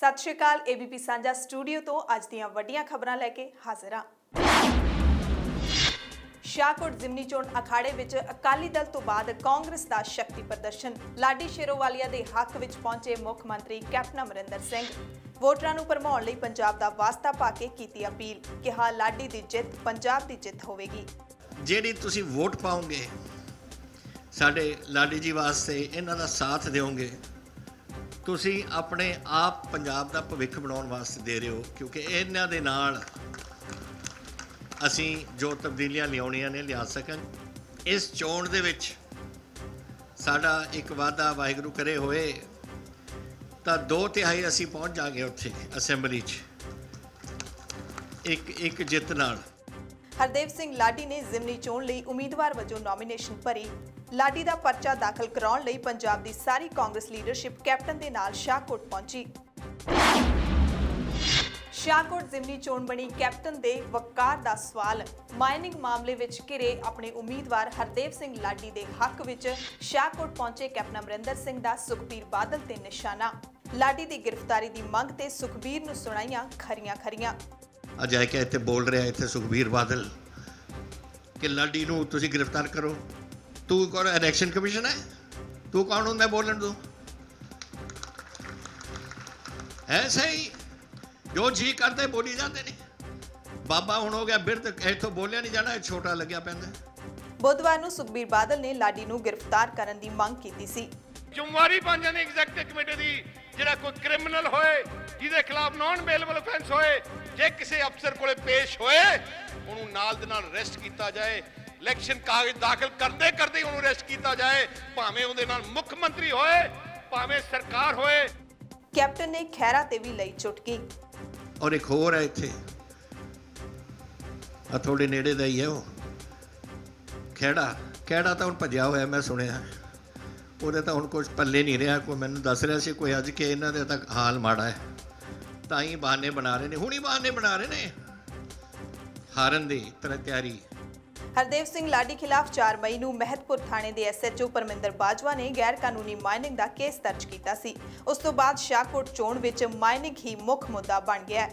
सत श्री अकाल। एबीपी सांझा स्टूडियो तो अज दीआं वड्डियां खबरां लैके हाजिर हां। शाहकोट जिमनी चोण अखाड़े विच अकाली दल तो बाद कांग्रेस का शक्ति प्रदर्शन। लाडी शेरोवालिया के हक विच पहुंचे मुख मंत्री कैप्टन अमरिंदर सिंह। वोटरां नूं भरमाउण लई पंजाब दा वास्ता पा के कीती अपील। कहा लाडी दी जित पंजाब दी जित होवेगी। ਜਿਹੜੀ ਤੁਸੀਂ वोट पाओगे साडे लाडी जी वास्ते इन्हां दा साथ दिओगे, ਤੁਸੀਂ अपने आप पंजाब दा भविख बनाउण वास्ते दे रहे हो, क्योंकि इन्हां दे नाल ਅਸੀਂ जो तब्दीलियां लियाउणियां ने लिया सकन। इस चोण दे विच साडा एक वादा वाहिगुरू करे होए ਤਾਂ 2/3 ਅਸੀਂ पहुँच जाएंगे उत्थे असैंबली एक जित नाल। हरदेव सिंह लाडी ने जिमनी चोण लई उम्मीदवार वजों नॉमिनेशन भरी। लाडी दा परचा दाखल कराउण लई पंजाब दी सारी कांग्रेस लीडरशिप कैप्टन दे नाल शाहकोट पहुंची। शाहकोट जिमनी चोण बनी कैप्टन दे वकार दा सवाल। माइनिंग मामले विच घिरे अपने उम्मीदवार हरदेव सिंह लाडी दे हक विच शाहकोट पहुंचे कैप्टन अमरिंदर सिंह दा सुखबीर बादल ते निशाना। लाडी दी गिरफ्तारी दी मंग ते सुखबीर नूं सुणाईयां खरियां। ਅੱਜ ਆ ਕੇ ਇੱਥੇ बोल रहा ਇੱਥੇ सुखबीर बादल कि लाडी ਨੂੰ ਤੁਸੀਂ गिरफ्तार करो। तू कौन इलेक्शन कमीशन है? तू कौन ਹੁੰਦਾ बोलन तू? ऐसे ही जो जी करते बोली जाते ने। बाबा ਹੁਣ हो गया बिरध, ਇੱਥੋਂ ਬੋਲਿਆ ਨਹੀਂ ਜਾਣਾ, ਛੋਟਾ ਲੱਗਿਆ ਪੈਂਦਾ। बुधवार ਨੂੰ ਸੁਖਬੀਰ ਬਾਦਲ ਨੇ ਲਾਡੀ ਨੂੰ गिरफ्तार ਕਰਨ ਦੀ ਮੰਗ ਕੀਤੀ ਸੀ। ਜ਼ਿੰਮੇਵਾਰੀ ਬਣ ਜਾਂਦੀ ਐਗਜ਼ੈਕਟਿਵ ਕਮੇਟੀ ਦੀ, ਜਿਹੜਾ ਕੋਈ ਕ੍ਰਿਮੀਨਲ ਹੋਏ ਜਿਹਦੇ ਖਿਲਾਫ ਨਾਨ ਬੇਲੇਬਲ ਅਫੈਂਸ ਹੋਏ, ਜੇ ਕਿਸੇ ਅਫਸਰ ਕੋਲੇ ਪੇਸ਼ ਹੋਏ ਉਹਨੂੰ ਨਾਲ ਦੇ ਨਾਲ ਅਰੈਸਟ ਕੀਤਾ ਜਾਏ। ਇਲੈਕਸ਼ਨ ਕਾਗਜ਼ ਦਾਖਲ ਕਰਦੇ ਕਰਦੇ ਉਹਨੂੰ ਅਰੈਸਟ ਕੀਤਾ ਜਾਏ, ਭਾਵੇਂ ਉਹਦੇ ਨਾਲ ਮੁੱਖ ਮੰਤਰੀ ਹੋਏ ਭਾਵੇਂ ਸਰਕਾਰ ਹੋਏ। ਕੈਪਟਨ ਨੇ ਖਹਿਰਾ ਤੇ ਵੀ ਲਈ ਚੁਟਕੀ। ਔਰ ਇੱਕ ਹੋਰ ਹੈ ਇੱਥੇ ਆ ਥੋੜੇ ਨੇੜੇ ਦਾ ਹੀ ਹੈ ਉਹ ਖਹਿੜਾ ਤਾਂ ਹੁਣ ਭੱਜਿਆ ਹੋਇਆ ਮੈਂ ਸੁਣਿਆ। ਉਹਦੇ ਤਾਂ ਹੁਣ ਕੁਝ ਪੱਲੇ ਨਹੀਂ ਰਿਹਾ। ਕੋਈ ਮੈਨੂੰ ਦੱਸ ਰਿਹਾ ਸੀ ਕੋਈ ਅੱਜ ਕਿ ਇਹਨਾਂ ਦੇ ਤਾਂ ਹਾਲ ਮਾੜਾ ਹੈ, ਤਾਂ ਹੀ ਬਹਾਨੇ ਬਣਾ ਰਹੇ ਨੇ, ਹੁਣੀ ਬਹਾਨੇ ਬਣਾ ਰਹੇ ਨੇ ਹਾਰਨ ਦੀ ਤਿਆਰੀ। हरदेव सिंह लाडी खिलाफ 4 मई ਨੂੰ ਮਹਿਤਪੁਰ ਥਾਣੇ ਦੇ ਐਸਐਚਓ ਪਰਮਿੰਦਰ ਬਾਜਵਾ ਨੇ ਗੈਰ ਕਾਨੂੰਨੀ ਮਾਈਨਿੰਗ ਦਾ ਕੇਸ ਦਰਜ ਕੀਤਾ ਸੀ। ਉਸ ਤੋਂ ਬਾਅਦ ਸ਼ਾਹਕੋਟ ਚੋਣ ਵਿੱਚ ਮਾਈਨਿੰਗ ਹੀ ਮੁੱਖ ਮੁੱਦਾ ਬਣ ਗਿਆ ਹੈ।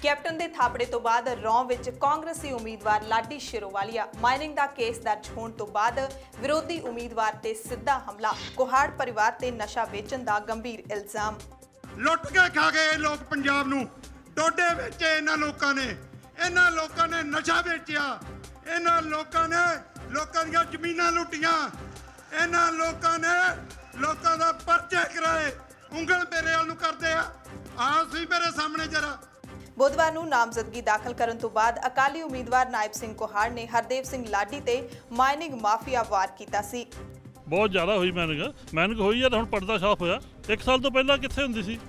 ਕੈਪਟਨ ਦੇ ਥਾਪੜੇ ਤੋਂ ਬਾਅਦ ਰੌਂ ਵਿੱਚ ਕਾਂਗਰਸੀ ਉਮੀਦਵਾਰ ਲਾਡੀ ਸ਼ੇਰੋਵਾਲੀਆ। ਮਾਈਨਿੰਗ ਦਾ ਕੇਸ ਦਰਜ ਹੋਣ ਤੋਂ ਬਾਅਦ ਵਿਰੋਧੀ ਉਮੀਦਵਾਰ ਤੇ ਸਿੱਧਾ ਹਮਲਾ। ਕੋਹਾੜ ਪਰਿਵਾਰ ਤੇ ਨਸ਼ਾ ਵੇਚਣ ਦਾ ਗੰਭੀਰ ਇਲਜ਼ਾਮ। ਲੁੱਟ ਕੇ ਖਾ ਗਏ ਲੋਕ ਪੰਜਾਬ ਨੂੰ। ਡੋਡੇ ਵਿੱਚ ਇਹਨਾਂ ਲੋਕਾਂ ਨੇ ਨਸ਼ਾ ਵੇਚਿਆ। ਇਹਨਾਂ ਲੋਕਾਂ ਨੇ ਲੋਕਾਂ ਦੀਆਂ ਜ਼ਮੀਨਾਂ ਲੁੱਟੀਆਂ। ਇਹਨਾਂ ਲੋਕਾਂ ਨੇ ਲੋਕਾਂ ਦਾ ਪਰਚੇ ਕਰਾਏ। ਉਂਗਲ ਮੇਰੇ ਵੱਲ ਨੂੰ ਕਰਦੇ ਆ ਸੀ ਮੇਰੇ ਸਾਹਮਣੇ ਜਰਾ। बुधवार ਨੂੰ ਨਾਮਜ਼ਦਗੀ ਦਾਖਲ ਕਰਨ ਤੋਂ ਬਾਅਦ ਅਕਾਲੀ ਉਮੀਦਵਾਰ ਨਾਇਬ ਸਿੰਘ ਕੋਹਾੜ ਨੇ ਹਰਦੇਵ ਸਿੰਘ ਲਾਡੀ ਤੇ ਮਾਈਨਿੰਗ ਮਾਫੀਆ ਵਾਰ ਕੀਤਾ ਸੀ। ਬਹੁਤ ਜ਼ਿਆਦਾ ਹੋਈ ਮਾਈਨਿੰਗ ਹੋਈ ਹੈ ਤਾਂ ਹੁਣ ਪਰਦਾ ਸਾਫ਼ ਹੋਇਆ। 1 ਸਾਲ ਤੋਂ ਪਹਿਲਾਂ ਕਿੱਥੇ ਹੁੰਦੀ ਸੀ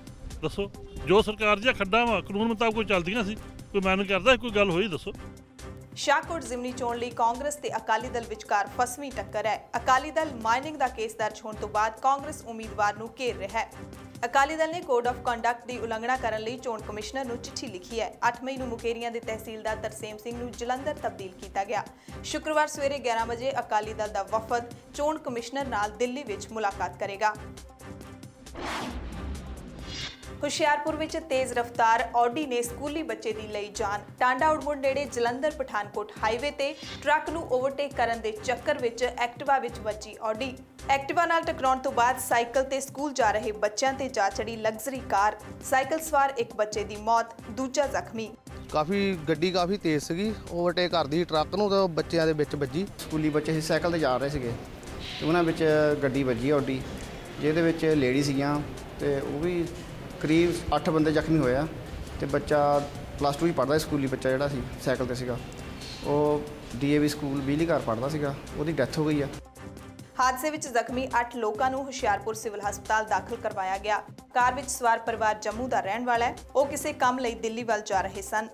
ਦੱਸੋ? ਜੋ ਸਰਕਾਰ ਦੀਆਂ ਖੱਡਾਂ ਵਾ ਕਾਨੂੰਨ ਮੁਤਾਬਕ ਚੱਲਦੀਆਂ ਸੀ, ਕੋਈ ਮਾਈਨਿੰਗ ਕਰਦਾ, ਕੋਈ ਗੱਲ ਹੋਈ ਦੱਸੋ? ਸ਼ਾਹਕੋਟ ਜ਼ਿਮਨੀ ਚੋਣ ਲਈ ਕਾਂਗਰਸ ਤੇ ਅਕਾਲੀ ਦਲ ਵਿਚਕਾਰ ਫਸਵੀਂ ਟੱਕਰ ਹੈ। ਅਕਾਲੀ ਦਲ ਮਾਈਨਿੰਗ ਦਾ ਕੇਸ ਦਰਜ ਹੋਣ ਤੋਂ ਬਾਅਦ ਕਾਂਗਰਸ ਉਮੀਦਵਾਰ ਨੂੰ ਘੇਰ ਰਿਹਾ ਹੈ। ਅਕਾਲੀ ਦਲ ਨੇ ਕੋਡ ਆਫ ਕੰਡਕਟ ਦੀ ਉਲੰਘਣਾ ਕਰਨ ਲਈ ਚੋਣ ਕਮਿਸ਼ਨਰ ਨੂੰ ਚਿੱਠੀ ਲਿਖੀ ਹੈ। 8 ਮਈ ਨੂੰ ਮੁਕੇਰੀਆਂ ਦੇ ਤਹਿਸੀਲਦਾਰ ਤਰਸੇਮ ਸਿੰਘ ਨੂੰ ਜਲੰਧਰ ਤਬਦੀਲ ਕੀਤਾ ਗਿਆ। ਸ਼ੁੱਕਰਵਾਰ ਸਵੇਰੇ 11 ਵਜੇ ਅਕਾਲੀ ਦਲ ਦਾ ਵਫਦ ਚੋਣ ਕਮਿਸ਼ਨਰ ਨਾਲ ਦਿੱਲੀ ਵਿੱਚ ਮੁਲਾਕਾਤ ਕਰੇਗਾ। ਹੁਸ਼ਿਆਰਪੁਰ ਵਿੱਚ ਤੇਜ਼ ਰਫ਼ਤਾਰ ਆਡੀ ਨੇ ਸਕੂਲੀ ਬੱਚੇ ਦੀ ਲਈ ਜਾਨ। ਟਾਂਡਾ ਉੜਮੁੜ ਨੇੜੇ ਜਲੰਧਰ ਪਠਾਨਕੋਟ ਹਾਈਵੇ ਤੇ ਟਰੱਕ ਨੂੰ ਓਵਰਟੇਕ ਕਰਨ ਦੇ ਚੱਕਰ ਵਿੱਚ ਐਕਟਿਵਾ ਵਿੱਚ ਵੱਜੀ ਆਡੀ। ਐਕਟਿਵਾ ਨਾਲ ਟਕਰਾਉਣ ਤੋਂ ਬਾਅਦ ਸਾਈਕਲ ਤੇ ਸਕੂਲ ਜਾ ਰਹੇ ਬੱਚਿਆਂ ਤੇ ਜਾ ਚੜੀ ਲਗਜ਼ਰੀ ਕਾਰ। ਸਾਈਕਲ ਸਵਾਰ ਇੱਕ ਬੱਚੇ ਦੀ ਮੌਤ, ਦੂਜਾ ਜ਼ਖਮੀ। ਗੱਡੀ ਕਾਫੀ ਤੇਜ਼ ਸੀਗੀ, ਓਵਰਟੇਕ ਕਰਦੀ ਟਰੱਕ ਨੂੰ ਤੇ ਬੱਚਿਆਂ ਦੇ ਵਿੱਚ ਵੱਜੀ। ਸਕੂਲੀ ਬੱਚੇ ਸੀ ਸਾਈਕਲ ਤੇ ਜਾ ਰਹੇ ਸੀਗੇ ਤੇ ਉਹਨਾਂ ਵਿੱਚ ਗੱਡੀ ਵੱਜੀ ਆਡੀ, ਜਿਹਦੇ ਵਿੱਚ ਲੇਡੀ ਸੀਗੀਆਂ ਤੇ ਉਹ ਵੀ ਕਰੀਬ 8 ਬੰਦੇ ਜ਼ਖਮੀ ਹੋਇਆ। ਤੇ ਬੱਚਾ +2 ਹੀ ਪੜ੍ਹਦਾ, ਸਕੂਲੀ ਬੱਚਾ ਜਿਹੜਾ ਸੀ ਸਾਈਕਲ ਤੇ ਸੀਗਾ, ਉਹ DAV ਸਕੂਲ ਬਿਜਲੀ ਘਰ ਪੜ੍ਹਦਾ ਸੀਗਾ, ਉਹਦੀ ਡੈਥ ਹੋ ਗਈ ਆ। ਹਾਦਸੇ ਵਿੱਚ ਜ਼ਖਮੀ 8 ਲੋਕਾਂ ਨੂੰ ਹੁਸ਼ਿਆਰਪੁਰ ਸਿਵਲ ਹਸਪਤਾਲ ਦਾਖਲ ਕਰਵਾਇਆ ਗਿਆ। ਕਾਰ ਵਿੱਚ ਸਵਾਰ ਪਰਿਵਾਰ ਜੰਮੂ ਦਾ ਰਹਿਣ ਵਾਲਾ ਹੈ। ਉਹ ਕਿਸੇ ਕੰਮ ਲਈ ਦਿੱਲੀ ਵੱਲ ਜਾ ਰਹੇ ਸਨ।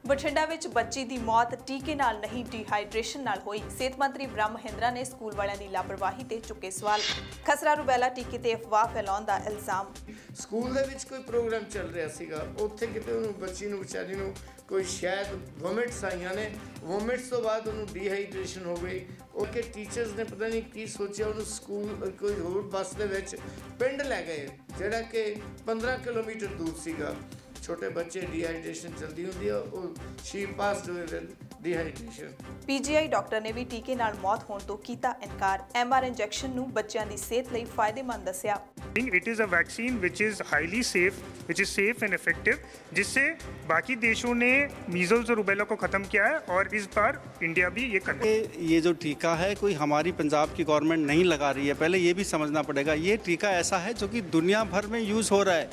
ਬਠਿੰਡਾ ਵਿੱਚ ਬੱਚੀ ਦੀ ਮੌਤ ਟੀਕੇ ਨਾਲ ਨਹੀਂ ਡੀਹਾਈਡਰੇਸ਼ਨ ਨਾਲ ਹੋਈ। ਸਿਹਤ ਮੰਤਰੀ ਬ੍ਰਹਮ ਮਹਿੰਦਰਾ ਨੇ ਸਕੂਲ ਵਾਲਿਆਂ ਦੀ ਲਾਪਰਵਾਹੀ ਤੇ ਚੁੱਕੇ ਸਵਾਲ। ਖਸਰਾ ਰੂਬੈਲਾ ਟੀਕੇ ਤੇ ਅਫਵਾਹ ਫੈਲਾਉਣ ਦਾ ਇਲਜ਼ਾਮ। ਸਕੂਲ ਦੇ ਵਿੱਚ ਕੋਈ ਪ੍ਰੋਗਰਾਮ ਚੱਲ ਰਿਹਾ ਸੀਗਾ, ਉੱਥੇ ਕਿਤੇ ਉਹਨੂੰ ਬੱਚੀ ਨੂੰ ਵਿਚਾਰੀ ਨੂੰ कोई शायद वोमिट्स आईਆਂ ने वोमिट्स तो बाद ਉਹਨੂੰ ਡੀਹਾਈਡਰੇਸ਼ਨ ਹੋ ਗਈ ਉਹ ਕਿ ਟੀਚਰਸ ਨੇ ਪਤਾ ਨਹੀਂ ਕੀ ਸੋਚਿਆ ਉਹਨੂੰ ਸਕੂਲ ਕੋਈ ਹੋਰ ਬੱਸ ਦੇ ਵਿੱਚ ਪਿੰਡ ਲੈ ਗਏ ਜਿਹੜਾ ਕਿ 15 ਕਿਲੋਮੀਟਰ ਦੂਰ ਸੀਗਾ ਛੋਟੇ ਬੱਚੇ ਡੀਹਾਈਡਰੇਸ਼ਨ ਜਲਦੀ ਹੁੰਦੀ ਹੈ ਉਹ she passed with dehydration PGI doctor ਨੇ ਵੀ ਟੀਕੇ ਨਾਲ ਮੌਤ ਹੋਣ ਤੋਂ ਕੀਤਾ ਇਨਕਾਰ ਐਮਆਰ ਇੰਜੈਕਸ਼ਨ ਨੂੰ ਬੱਚਿਆਂ ਦੀ ਸਿਹਤ ਲਈ ਫਾਇਦੇਮੰਦ ਦੱਸਿਆ It is a vaccine which is highly safe, which is safe and effective, जिससे बाकी देशों ने मीजल्स और रूबेला को ख़त्म किया है और इस बार इंडिया भी ये कर ये जो टीका है कोई हमारी पंजाब की गवर्नमेंट नहीं लगा रही है, पहले ये भी समझना पड़ेगा। ये टीका ऐसा है जो कि दुनिया भर में यूज़ हो रहा है,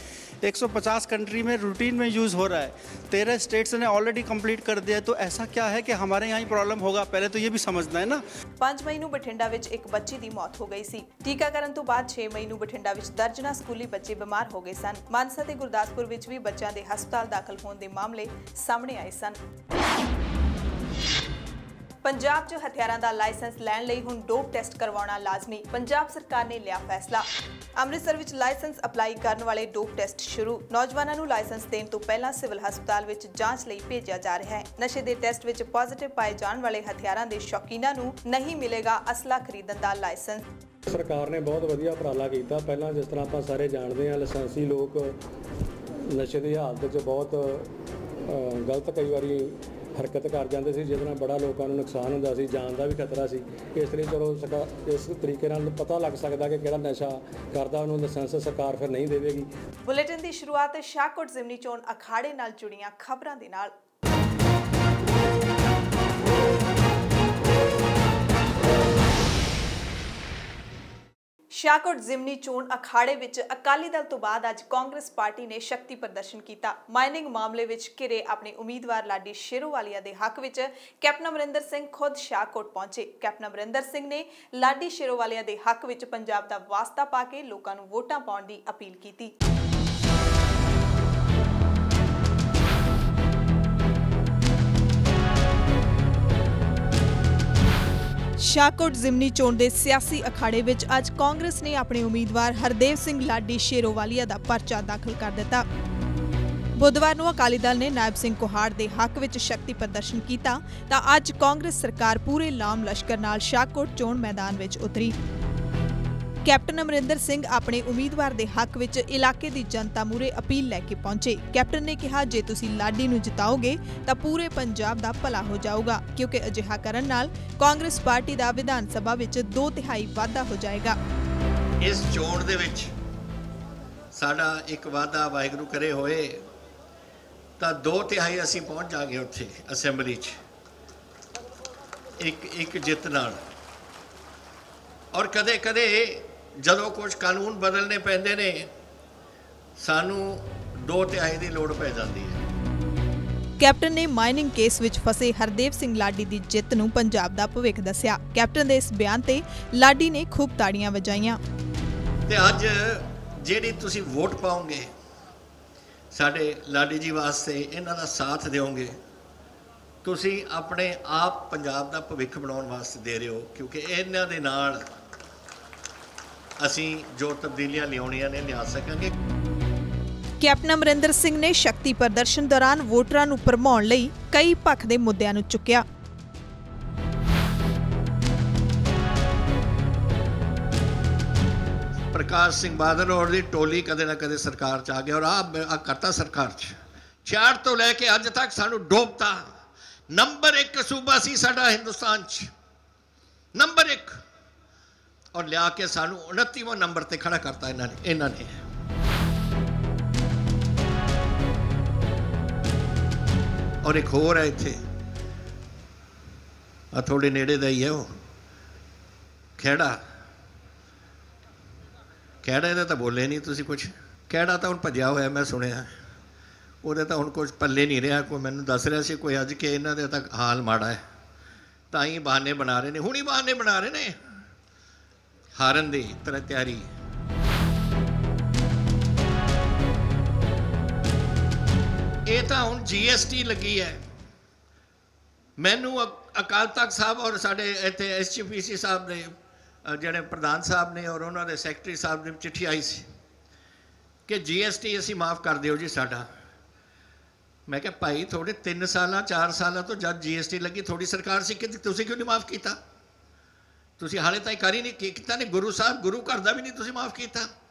150 कंट्री में रूटीन में यूज़ हो रहा है, 13 स्टेट्स ने ऑलरेडी कंप्लीट कर दिया है, तो ऐसा क्या है कि हमारे यहाँ ही प्रॉब्लम होगा, पहले तो ये भी समझना है ना। 5 ਮਈ ਨੂੰ ਬਠਿੰਡਾ ਵਿੱਚ ਇੱਕ ਬੱਚੀ ਦੀ ਮੌਤ ਹੋ ਗਈ ਸੀ। ਟੀਕਾਕਰਨ ਤੋਂ ਬਾਅਦ 6 ਮਈ ਨੂੰ ਬਠਿੰਡਾ ਵਿੱਚ ਦਰਜਨਾਂ ਸਕੂਲੀ ਬੱਚੇ ਬਿਮਾਰ ਹੋ ਗਏ ਸਨ। ਮਾਨਸਾ ਤੇ ਗੁਰਦਾਸਪੁਰ ਵਿੱਚ ਵੀ ਬੱਚਿਆਂ ਦੇ ਹਸਪਤਾਲ ਦਾਖਲ ਹੋਣ ਦੇ ਮਾਮਲੇ ਸਾਹਮਣੇ ਆਏ ਸਨ। ਪੰਜਾਬ 'ਚ ਹਥਿਆਰਾਂ ਦਾ ਲਾਇਸੈਂਸ ਲੈਣ ਲਈ ਹੁਣ ਡੋਪ ਟੈਸਟ ਕਰਵਾਉਣਾ ਲਾਜ਼ਮੀ। ਪੰਜਾਬ ਸਰਕਾਰ ਨੇ ਲਿਆ ਫੈਸਲਾ। ਅੰਮ੍ਰਿਤਸਰ ਵਿੱਚ ਲਾਇਸੈਂਸ ਅਪਲਾਈ ਕਰਨ ਵਾਲੇ ਡੋਪ ਟੈਸਟ ਸ਼ੁਰੂ। ਨੌਜਵਾਨਾਂ ਨੂੰ ਲਾਇਸੈਂਸ ਦੇਣ ਤੋਂ ਪਹਿਲਾਂ ਸਿਵਲ ਹਸਪਤਾਲ ਵਿੱਚ ਜਾਂਚ ਲਈ ਭੇਜਿਆ ਜਾ ਰਿਹਾ ਹੈ। ਨਸ਼ੇ ਦੇ ਟੈਸਟ ਵਿੱਚ ਪੋਜ਼ਿਟਿਵ ਪਾਏ ਜਾਣ ਵਾਲੇ ਹਥਿਆਰਾਂ ਦੇ ਸ਼ੌਕੀਨਾਂ ਨੂੰ ਨਹੀਂ ਮਿਲੇਗਾ ਅਸਲਾ ਖਰੀਦਣ ਦਾ ਲਾਇਸੈਂਸ। ਸਰਕਾਰ ਨੇ ਬਹੁਤ ਵਧੀਆ ਉਪਰਾਲਾ ਕੀਤਾ। ਪਹਿਲਾਂ ਜਿਸ ਤਰ੍ਹਾਂ ਆਪਾਂ ਸਾਰੇ ਜਾਣਦੇ ਹਾਂ ਲਾਇਸੈਂਸੀ ਲੋਕ ਨਸ਼ੇ ਦੀ ਹਾਲਤ 'ਚ ਬਹੁਤ ਗਲਤ ਕਈ ਵਾਰੀ ਹਰਕਤ ਕਰ ਜਾਂਦੇ ਸੀ, ਜਿਹਦੇ ਨਾਲ ਬੜਾ ਲੋਕਾਂ ਨੂੰ ਨੁਕਸਾਨ ਹੁੰਦਾ ਸੀ, ਜਾਨ ਦਾ ਵੀ ਖਤਰਾ ਸੀ। ਇਸ ਲਈ ਚਲੋ ਇਸ ਤਰੀਕੇ ਨਾਲ ਪਤਾ ਲੱਗ ਸਕਦਾ ਕਿ ਕਿਹੜਾ ਨਸ਼ਾ ਕਰਦਾ ਉਹਨੂੰ ਲਾਇਸੈਂਸ ਸਰਕਾਰ ਫਿਰ ਨਹੀਂ ਦੇਵੇਗੀ। ਬੁਲੇਟਿਨ ਦੀ ਸ਼ੁਰੂਆਤ ਸ਼ਾਹਕੋਟ ਜ਼ਿਮਨੀ ਚੋਣ ਅਖਾੜੇ ਨਾਲ ਜੁੜੀਆਂ ਖਬਰਾਂ ਦੇ ਨਾਲ। ਸ਼ਾਹਕੋਟ ਜ਼ਿਮਨੀ ਚੋਣ ਅਖਾੜੇ ਵਿੱਚ ਅਕਾਲੀ ਦਲ ਤੋਂ ਬਾਅਦ ਅੱਜ ਕਾਂਗਰਸ ਪਾਰਟੀ ਨੇ ਸ਼ਕਤੀ ਪ੍ਰਦਰਸ਼ਨ ਕੀਤਾ। ਮਾਈਨਿੰਗ ਮਾਮਲੇ ਵਿੱਚ ਘਿਰੇ ਆਪਣੇ ਉਮੀਦਵਾਰ ਲਾਡੀ ਸ਼ੇਰੋਵਾਲੀਆ ਦੇ ਹੱਕ ਵਿੱਚ ਕੈਪਟਨ ਅਮਰਿੰਦਰ ਸਿੰਘ ਖੁਦ ਸ਼ਾਹਕੋਟ ਪਹੁੰਚੇ। ਕੈਪਟਨ ਅਮਰਿੰਦਰ ਸਿੰਘ ਨੇ ਲਾਡੀ ਸ਼ੇਰੋਵਾਲੀਆ ਦੇ ਹੱਕ ਵਿੱਚ ਪੰਜਾਬ ਦਾ ਵਾਸਤਾ ਪਾ ਕੇ ਲੋਕਾਂ ਨੂੰ ਵੋਟਾਂ ਪਾਉਣ ਦੀ ਅਪੀਲ ਕੀਤੀ। ਸ਼ਾਹਕੋਟ ਜ਼ਿਮਨੀ ਚੋਣ ਦੇ ਸਿਆਸੀ ਅਖਾੜੇ ਵਿੱਚ ਅੱਜ ਕਾਂਗਰਸ ਨੇ ਆਪਣੇ ਉਮੀਦਵਾਰ ਹਰਦੇਵ ਸਿੰਘ ਲਾਡੀ ਸ਼ੇਰੋਵਾਲੀਆ ਦਾ ਪਰਚਾ ਦਾਖਲ ਕਰ ਦਿੱਤਾ। ਬੁੱਧਵਾਰ ਨੂੰ ਅਕਾਲੀ ਦਲ ਨੇ ਨਾਇਬ ਸਿੰਘ ਕੋਹਾੜ ਦੇ ਹੱਕ ਵਿੱਚ ਸ਼ਕਤੀ ਪ੍ਰਦਰਸ਼ਨ ਕੀਤਾ ਤਾਂ ਅੱਜ ਕਾਂਗਰਸ ਸਰਕਾਰ ਪੂਰੇ ਲਾਮ ਲਸ਼ਕਰ ਨਾਲ ਸ਼ਾਹਕੋਟ ਚੋਣ ਮੈਦਾਨ ਵਿੱਚ ਉਤਰੀ। ਕੈਪਟਨ ਅਮਰਿੰਦਰ ਸਿੰਘ ਆਪਣੇ ਉਮੀਦਵਾਰ ਦੇ ਹੱਕ ਵਿੱਚ ਇਲਾਕੇ ਦੀ ਜਨਤਾ ਮੂਹਰੇ ਅਪੀਲ ਲੈ ਕੇ ਪਹੁੰਚੇ। ਕੈਪਟਨ ਨੇ ਕਿਹਾ ਜੇ ਤੁਸੀਂ ਲਾਡੀ ਨੂੰ ਜਿਤਾਓਗੇ ਤਾਂ ਪੂਰੇ ਪੰਜਾਬ ਦਾ ਭਲਾ ਹੋ ਜਾਊਗਾ, ਕਿਉਂਕਿ ਅਜਿਹਾ ਕਰਨ ਨਾਲ ਕਾਂਗਰਸ ਪਾਰਟੀ ਦਾ ਵਿਧਾਨ ਸਭਾ ਵਿੱਚ 2/3 ਵਾਧਾ ਹੋ ਜਾਏਗਾ। ਇਸ ਚੋਣ ਦੇ ਵਿੱਚ ਸਾਡਾ ਇੱਕ ਵਾਅਦਾ ਵਾਹਿਗੁਰੂ ਕਰੇ ਹੋਏ ਤਾਂ 2/3 ਅਸੀਂ ਪਹੁੰਚ ਜਾਗੇ ਉੱਥੇ ਅਸੈਂਬਲੀ 'ਚ ਇੱਕ ਜਿੱਤ ਨਾਲ। ਔਰ ਕਦੇ ਕਦੇ ਜਦੋਂ ਕੁਝ ਕਾਨੂੰਨ ਬਦਲਨੇ ਪੈਂਦੇ ਨੇ ਸਾਨੂੰ 2/3 ਦੀ ਲੋੜ ਪੈ ਜਾਂਦੀ ਹੈ। ਕੈਪਟਨ ਨੇ ਮਾਈਨਿੰਗ ਕੇਸ ਵਿੱਚ ਫਸੇ ਹਰਦੇਵ ਸਿੰਘ ਲਾਡੀ ਦੀ ਜਿੱਤ ਨੂੰ ਪੰਜਾਬ ਦਾ ਭਵਿੱਖ ਦੱਸਿਆ। ਕੈਪਟਨ ਦੇ ਇਸ ਬਿਆਨ ਤੇ ਲਾਡੀ ਨੇ ਖੂਬ ਤਾੜੀਆਂ ਵਜਾਈਆਂ। ਤੇ ਅੱਜ ਜਿਹੜੀ ਤੁਸੀਂ ਵੋਟ ਪਾਓਗੇ ਸਾਡੇ ਲਾਡੀ ਜੀ ਵਾਸਤੇ, ਇਹਨਾਂ ਦਾ ਸਾਥ ਦਿਓਗੇ, ਤੁਸੀਂ ਆਪਣੇ ਆਪ ਪੰਜਾਬ ਦਾ ਭਵਿੱਖ ਬਣਾਉਣ ਵਾਸਤੇ ਦੇ ਰਹੇ ਹੋ, ਕਿਉਂਕਿ ਇਹਨਾਂ ਦੇ ਨਾਲ ਅਸੀਂ ਜੋ ਤਬਦੀਲੀਆਂ ਲਿਆਉਣੀਆਂ ਨੇ ਲਿਆ ਸਕਾਂਗੇ। ਕੈਪਟਨ ਅਮਰਿੰਦਰ ਸਿੰਘ ਨੇ ਸ਼ਕਤੀ ਪ੍ਰਦਰਸ਼ਨ ਦੌਰਾਨ ਵੋਟਰਾਂ ਨੂੰ ਭਰਮਾਉਣ ਲਈ ਕਈ ਪੱਖ ਦੇ ਮੁੱਦਿਆਂ ਨੂੰ ਚੁੱਕਿਆ। ਪ੍ਰਕਾਸ਼ ਸਿੰਘ ਬਾਦਲ ਔਰ ਦੀ ਟੋਲੀ ਕਦੇ ਨਾ ਕਦੇ ਸਰਕਾਰ 'ਚ ਆ ਗਿਆ ਔਰ ਆ ਕਰਤਾ ਸਰਕਾਰ 'ਚ 66 ਤੋਂ ਲੈ ਕੇ ਅੱਜ ਤੱਕ ਸਾਨੂੰ ਡੋਬਤਾ। ਨੰਬਰ 1 ਸੂਬਾ ਸੀ ਸਾਡਾ ਹਿੰਦੁਸਤਾਨ 'ਚ, ਨੰਬਰ 1, ਔਰ ਲਿਆ ਕੇ ਸਾਨੂੰ 29ਵਾਂ ਨੰਬਰ ਤੇ ਖੜਾ ਕਰਤਾ ਇਹਨਾਂ ਨੇ। ਔਰ ਇੱਕ ਹੋਰ ਹੈ ਇੱਥੇ ਆ ਥੋੜੇ ਨੇੜੇ ਦਾ ਹੀ ਹੈ ਉਹ ਖੇੜਾ ਇਹਦਾ ਤਾਂ ਬੋਲੇ ਨਹੀਂ ਤੁਸੀਂ ਕੁਝ। ਖੇੜਾ ਤਾਂ ਹੁਣ ਭੱਜਿਆ ਹੋਇਆ ਮੈਂ ਸੁਣਿਆ, ਉਹਦੇ ਤਾਂ ਹੁਣ ਕੁਝ ਪੱਲੇ ਨਹੀਂ ਰਿਹਾ। ਕੋਈ ਮੈਨੂੰ ਦੱਸ ਰਿਹਾ ਸੀ ਕੋਈ ਅੱਜ ਕਿ ਇਹਨਾਂ ਦੇ ਤਾਂ ਹਾਲ ਮਾੜਾ ਹੈ, ਤਾਂ ਹੀ ਬਹਾਨੇ ਬਣਾ ਰਹੇ ਨੇ, ਹੁਣੀ ਬਹਾਨੇ ਬਣਾ ਰਹੇ ਨੇ ਹਾਰਨ ਦੀ ਤਰ੍ਹਾਂ ਤਿਆਰੀ। ਇਹ ਤਾਂ ਹੁਣ GST ਲੱਗੀ ਹੈ। ਮੈਨੂੰ ਅਕਾਲ ਤਖਤ ਸਾਹਿਬ ਔਰ ਸਾਡੇ ਇੱਥੇ SGPC ਸਾਹਿਬ ਨੇ ਜਿਹੜੇ ਪ੍ਰਧਾਨ ਸਾਹਿਬ ਨੇ ਔਰ ਉਹਨਾਂ ਦੇ ਸੈਕਟਰੀ ਸਾਹਿਬ ਦੀ ਚਿੱਠੀ ਆਈ ਸੀ ਕਿ GST ਅਸੀਂ ਮਾਫ ਕਰ ਦਿਓ ਜੀ ਸਾਡਾ। मैं क्या भाई थोड़े 3 साल 4 साल तो जब GST लगी थोड़ी सरकार सी कि तुसीं क्यों नहीं माफ़ किया? तुसीं हाले ताईं कर ही नहीं किया ने। गुरु साहब गुरु घर का भी नहीं तुसीं माफ़ किया।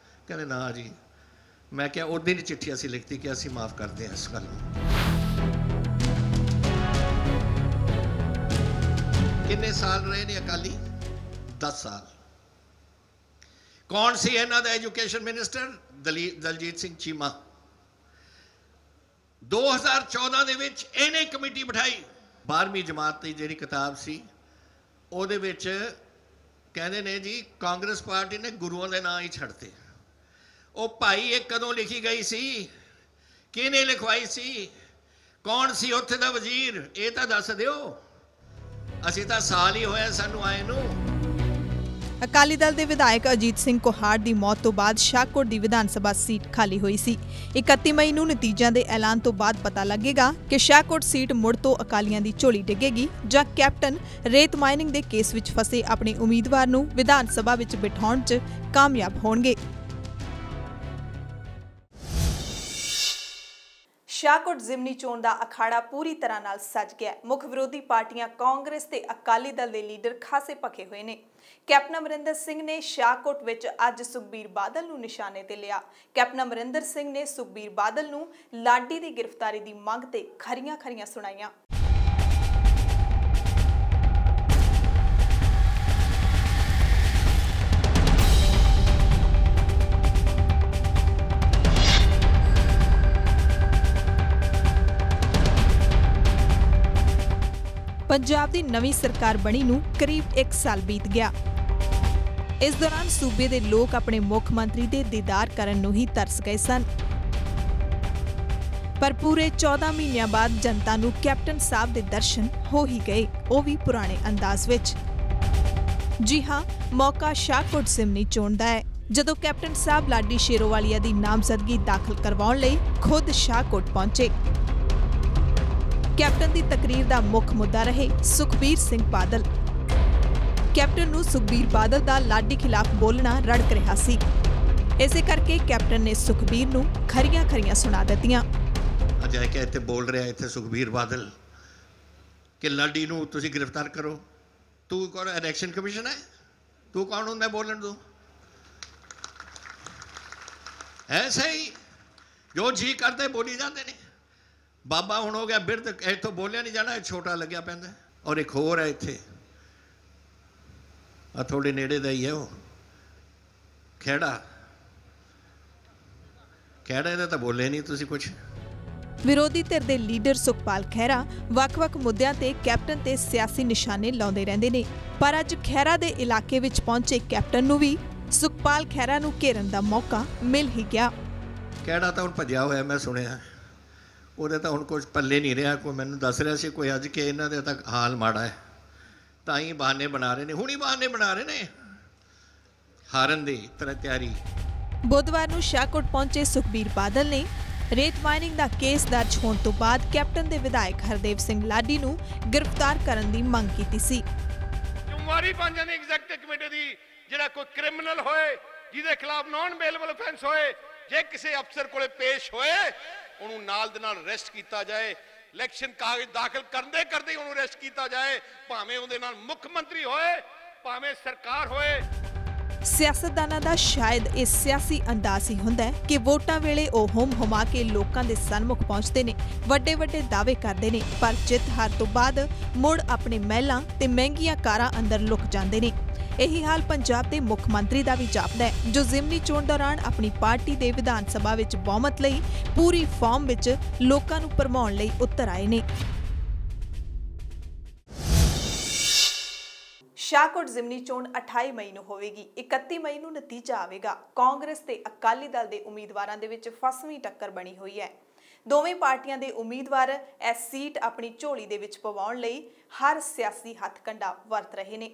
कहते ना जी। मैं क्या उस दिन चिट्ठी असीं लिखती कि असीं माफ़ करते हैं इस गल नूं। कितने साल रहे ने अकाली? 10 साल। कौन सी इन्हां दा एजुकेशन मिनिस्टर? दलजीत सिंह चीमा। 2014 ਦੇ ਵਿੱਚ ਇਹਨੇ ਕਮੇਟੀ ਬਿਠਾਈ 12ਵੀਂ ਜਮਾਤ ਦੀ ਜਿਹੜੀ ਕਿਤਾਬ ਸੀ ਉਹਦੇ ਵਿੱਚ ਕਹਿੰਦੇ ਨੇ ਜੀ ਕਾਂਗਰਸ ਪਾਰਟੀ ਨੇ ਗੁਰੂਆਂ ਦੇ ਨਾਂ ਹੀ ਛੱਡਤੇ। ਉਹ ਭਾਈ ਇਹ ਕਦੋਂ ਲਿਖੀ ਗਈ ਸੀ? ਕਿਹਨੇ ਲਿਖਵਾਈ ਸੀ? ਕੌਣ ਸੀ ਉੱਥੇ ਦਾ ਵਜ਼ੀਰ? ਇਹ ਤਾਂ ਦੱਸ ਦਿਓ। ਅਸੀਂ ਤਾਂ ਸਾਲ ਹੀ ਹੋਇਆ ਸਾਨੂੰ ਆਏ ਨੂੰ। ਅਕਾਲੀ ਦਲ ਦੇ ਵਿਧਾਇਕ ਅਜੀਤ ਸਿੰਘ ਕੋਹਾੜ ਦੀ ਮੌਤ ਤੋਂ ਬਾਅਦ ਸ਼ਾਹਕੋਟ ਦੀ ਵਿਧਾਨ ਸਭਾ ਸੀਟ ਖਾਲੀ ਹੋਈ ਸੀ। 31 ਮਈ ਨੂੰ ਨਤੀਜਿਆਂ ਦੇ ਐਲਾਨ ਤੋਂ ਬਾਅਦ ਪਤਾ ਲੱਗੇਗਾ ਕਿ ਸ਼ਾਹਕੋਟ ਸੀਟ ਮੁੜ ਤੋਂ ਅਕਾਲੀਆਂ ਦੀ ਝੋਲੀ ਡਿੱਗੇਗੀ ਜਾਂ ਕੈਪਟਨ ਰੇਤ ਮਾਈਨਿੰਗ ਦੇ ਕੇਸ ਵਿੱਚ ਫਸੇ ਆਪਣੇ ਉਮੀਦਵਾਰ ਨੂੰ ਵਿਧਾਨ ਸਭਾ ਵਿੱਚ ਬਿਠਾਉਣ 'ਚ ਕਾਮਯਾਬ ਹੋਣਗੇ। ਸ਼ਾਹਕੋਟ ਜ਼ਿਮਨੀ ਚੋਣ ਦਾ ਅਖਾੜਾ ਪੂਰੀ ਤਰ੍ਹਾਂ ਨਾਲ ਸਜ ਗਿਆ। ਮੁੱਖ ਵਿਰੋਧੀ ਪਾਰਟੀਆਂ ਕਾਂਗਰਸ ਤੇ ਅਕਾਲੀ ਦਲ ਦੇ ਲੀਡਰ ਖਾਸੇ ਭਖੇ ਹੋਏ ਨੇ। ਕੈਪਟਨ ਅਮਰਿੰਦਰ ਸਿੰਘ ਨੇ ਸ਼ਾਹਕੋਟ ਵਿੱਚ ਅੱਜ ਸੁਖਬੀਰ ਬਾਦਲ ਨੂੰ ਨਿਸ਼ਾਨੇ ਤੇ ਲਿਆ। ਕੈਪਟਨ ਅਮਰਿੰਦਰ ਸਿੰਘ ਨੇ ਸੁਖਬੀਰ ਬਾਦਲ ਨੂੰ ਲਾਡੀ ਦੀ ਗ੍ਰਿਫਤਾਰੀ ਦੀ ਮੰਗ ਤੇ ਖਰੀਆਂ ਸੁਣਾਈਆਂ। पंजाब दी नवीं सरकार बनी नूं करीब 1 साल बीत गया। इस दौरान सूबे दे लोग अपने मुख मंत्री दे दीदार करन नूं ही तरस गए सन, पर पूरे 14 महीनों बाद जनता नूं कैप्टन साहब दे दर्शन हो ही गए, वो भी पुराने अंदाज विच। जी हाँ, मौका शाहकोट जिमनी चोण दा है, जदों कैप्टन साहब लाडी शेरोवालिया दी नामजदगी दाखिल करवाउण लई खुद शाहकोट पहुंचे। कैप्टन की तकरीर का मुख मुद्दा रहे सुखबीर सिंह बादल। कैप्टन नूं सुखबीर बादल का लाडी खिलाफ बोलना रड़क रहा सी। इसे करके कैप्टन ने सुखबीर नूं खरियां सुना दित्तियां। अजय क्या इत्थे बोल रहा इत्थे सुखबीर बादल कि लाडी नूं तुसीं गिरफ्तार करो। तू कौन इलैक्शन कमीशन है? तू कौन हुंदा बोलण तू? है सही जो जी करते बोली जाते ने। बाबा हुण हो गया बिरध, इत्थों बोलिया नहीं जाना, छोटा लग्या पैंदा। और एक होर है इत्थे आ थोड़े नेड़े दा ही है वो खेड़ा इहदा तां बोले नहीं तुसीं कुछ। विरोधी धिर दे लीडर सुखपाल खैरा वख-वख मुद्दिआं ते कैप्टन ते सियासी निशाने लाउंदे रहिंदे ने, पर अज खैरा दे इलाके विच पहुंचे कैप्टन नूं भी सुखपाल खैरा नूं घेरन दा मौका मिल ही गया। खेड़ा तां हुण भज्जिया होया, मैं सुनिया ਉਹਦੇ ਤਾਂ ਹੁਣ ਕੁਝ ਪੱਲੇ ਨਹੀਂ ਰਿਹਾ। ਕੋਈ ਮੈਨੂੰ ਦੱਸ ਰਿਹਾ ਸੀ ਕੋਈ ਅੱਜ ਕਿ ਇਹਨਾਂ ਦੇ ਤਾਂ ਹਾਲ ਮਾੜਾ ਹੈ, ਤਾਂ ਹੀ ਬਹਾਨੇ ਬਣਾ ਰਹੇ ਨੇ, ਹੁਣੀ ਬਹਾਨੇ ਬਣਾ ਰਹੇ ਨੇ ਹਾਰਨ ਦੀ ਤਰ੍ਹਾਂ ਤਿਆਰੀ। ਬੁੱਧਵਾਰ ਨੂੰ ਸ਼ਾਹਕੋਟ ਪਹੁੰਚੇ ਸੁਖਬੀਰ ਬਾਦਲ ਨੇ ਰੇਤ ਮਾਈਨਿੰਗ ਦਾ ਕੇਸ ਦਰਜ ਹੋਣ ਤੋਂ ਬਾਅਦ ਕੈਪਟਨ ਦੇ ਵਿਧਾਇਕ ਹਰਦੇਵ ਸਿੰਘ ਲਾਡੀ ਨੂੰ ਗ੍ਰਿਫਤਾਰ ਕਰਨ ਦੀ ਮੰਗ ਕੀਤੀ ਸੀ। ਜ਼ਿੰਮੇਵਾਰੀ ਬਣ ਜਾਂਦੀ ਐਗਜ਼ੈਕਟਿਵ ਕਮੇਟੀ ਦੀ, ਜਿਹੜਾ ਕੋਈ ਕ੍ਰਿਮੀਨਲ ਹੋਏ ਜਿਹਦੇ ਖਿਲਾਫ ਨਾਨ ਬੇਲੇਬਲ ਅਫੈਂਸ ਹੋਏ, ਜੇ ਕਿਸੇ ਅਫਸਰ ਕੋਲੇ ਪੇਸ਼ ਹੋਏ ਉਹਨੂੰ ਨਾਲ ਦੇ ਨਾਲ ਅਰੈਸਟ ਕੀਤਾ ਜਾਏ। ਇਲੈਕਸ਼ਨ ਕਾਗਜ਼ ਦਾਖਲ ਕਰਦੇ ਉਹਨੂੰ ਅਰੈਸਟ ਕੀਤਾ ਜਾਏ, ਭਾਵੇਂ ਉਹਦੇ ਨਾਲ ਮੁੱਖ ਮੰਤਰੀ ਹੋਏ ਭਾਵੇਂ ਸਰਕਾਰ ਹੋਏ। ਸਿਆਸਤਦਾਨਾਂ ਦਾ ਸ਼ਾਇਦ ਇਹ ਸਿਆਸੀ ਅੰਦਾਜ਼ ਹੀ ਹੁੰਦਾ ਹੈ ਕਿ ਵੋਟਾਂ ਵੇਲੇ ਉਹ ਹੁਮ-ਹੁਮਾ ਕੇ ਲੋਕਾਂ ਦੇ ਸਨਮੁਖ ਪਹੁੰਚਦੇ ਨੇ, ਵੱਡੇ ਦਾਅਵੇ ਕਰਦੇ ਨੇ, ਪਰ ਜਿੱਤ ਹਾਰ ਤੋਂ ਬਾਅਦ ਮੁੜ ਆਪਣੇ ਮਹਿਲਾਂ ਤੇ ਮਹਿੰਗੀਆਂ ਕਾਰਾਂ ਅੰਦਰ ਲੁਕ ਜਾਂਦੇ ਨੇ। ਇਹੀ ਹਾਲ ਪੰਜਾਬ ਦੇ ਮੁੱਖ ਮੰਤਰੀ ਦਾ ਵੀ ਜਾਪਦਾ ਹੈ, ਜੋ ਜ਼ਿਮਨੀ ਚੋਣ ਦੌਰਾਨ ਆਪਣੀ ਪਾਰਟੀ ਦੇ ਵਿਧਾਨ ਸਭਾ ਵਿੱਚ ਬਹੁਮਤ ਲਈ ਪੂਰੀ ਫਾਰਮ ਵਿੱਚ ਲੋਕਾਂ ਨੂੰ ਭਰਮਾਉਣ ਲਈ ਉਤਰ ਆਏ ਨੇ। ਸ਼ਾਹਕੋਟ ਜ਼ਿਮਨੀ ਚੋਣ 28 ਮਈ ਨੂੰ ਹੋਵੇਗੀ। 31 ਮਈ ਨੂੰ ਨਤੀਜਾ ਆਵੇਗਾ। ਕਾਂਗਰਸ ਤੇ ਅਕਾਲੀ ਦਲ ਦੇ ਉਮੀਦਵਾਰਾਂ ਦੇ ਵਿੱਚ ਫਸਵੀਂ ਟੱਕਰ ਬਣੀ ਹੋਈ ਹੈ। ਦੋਵੇਂ ਪਾਰਟੀਆਂ ਦੇ ਉਮੀਦਵਾਰ ਇਸ ਸੀਟ ਆਪਣੀ ਝੋਲੀ ਦੇ ਵਿੱਚ ਪਵਾਉਣ ਲਈ ਹਰ ਸਿਆਸੀ ਹੱਥਕੰਡਾ ਵਰਤ ਰਹੇ ਨੇ।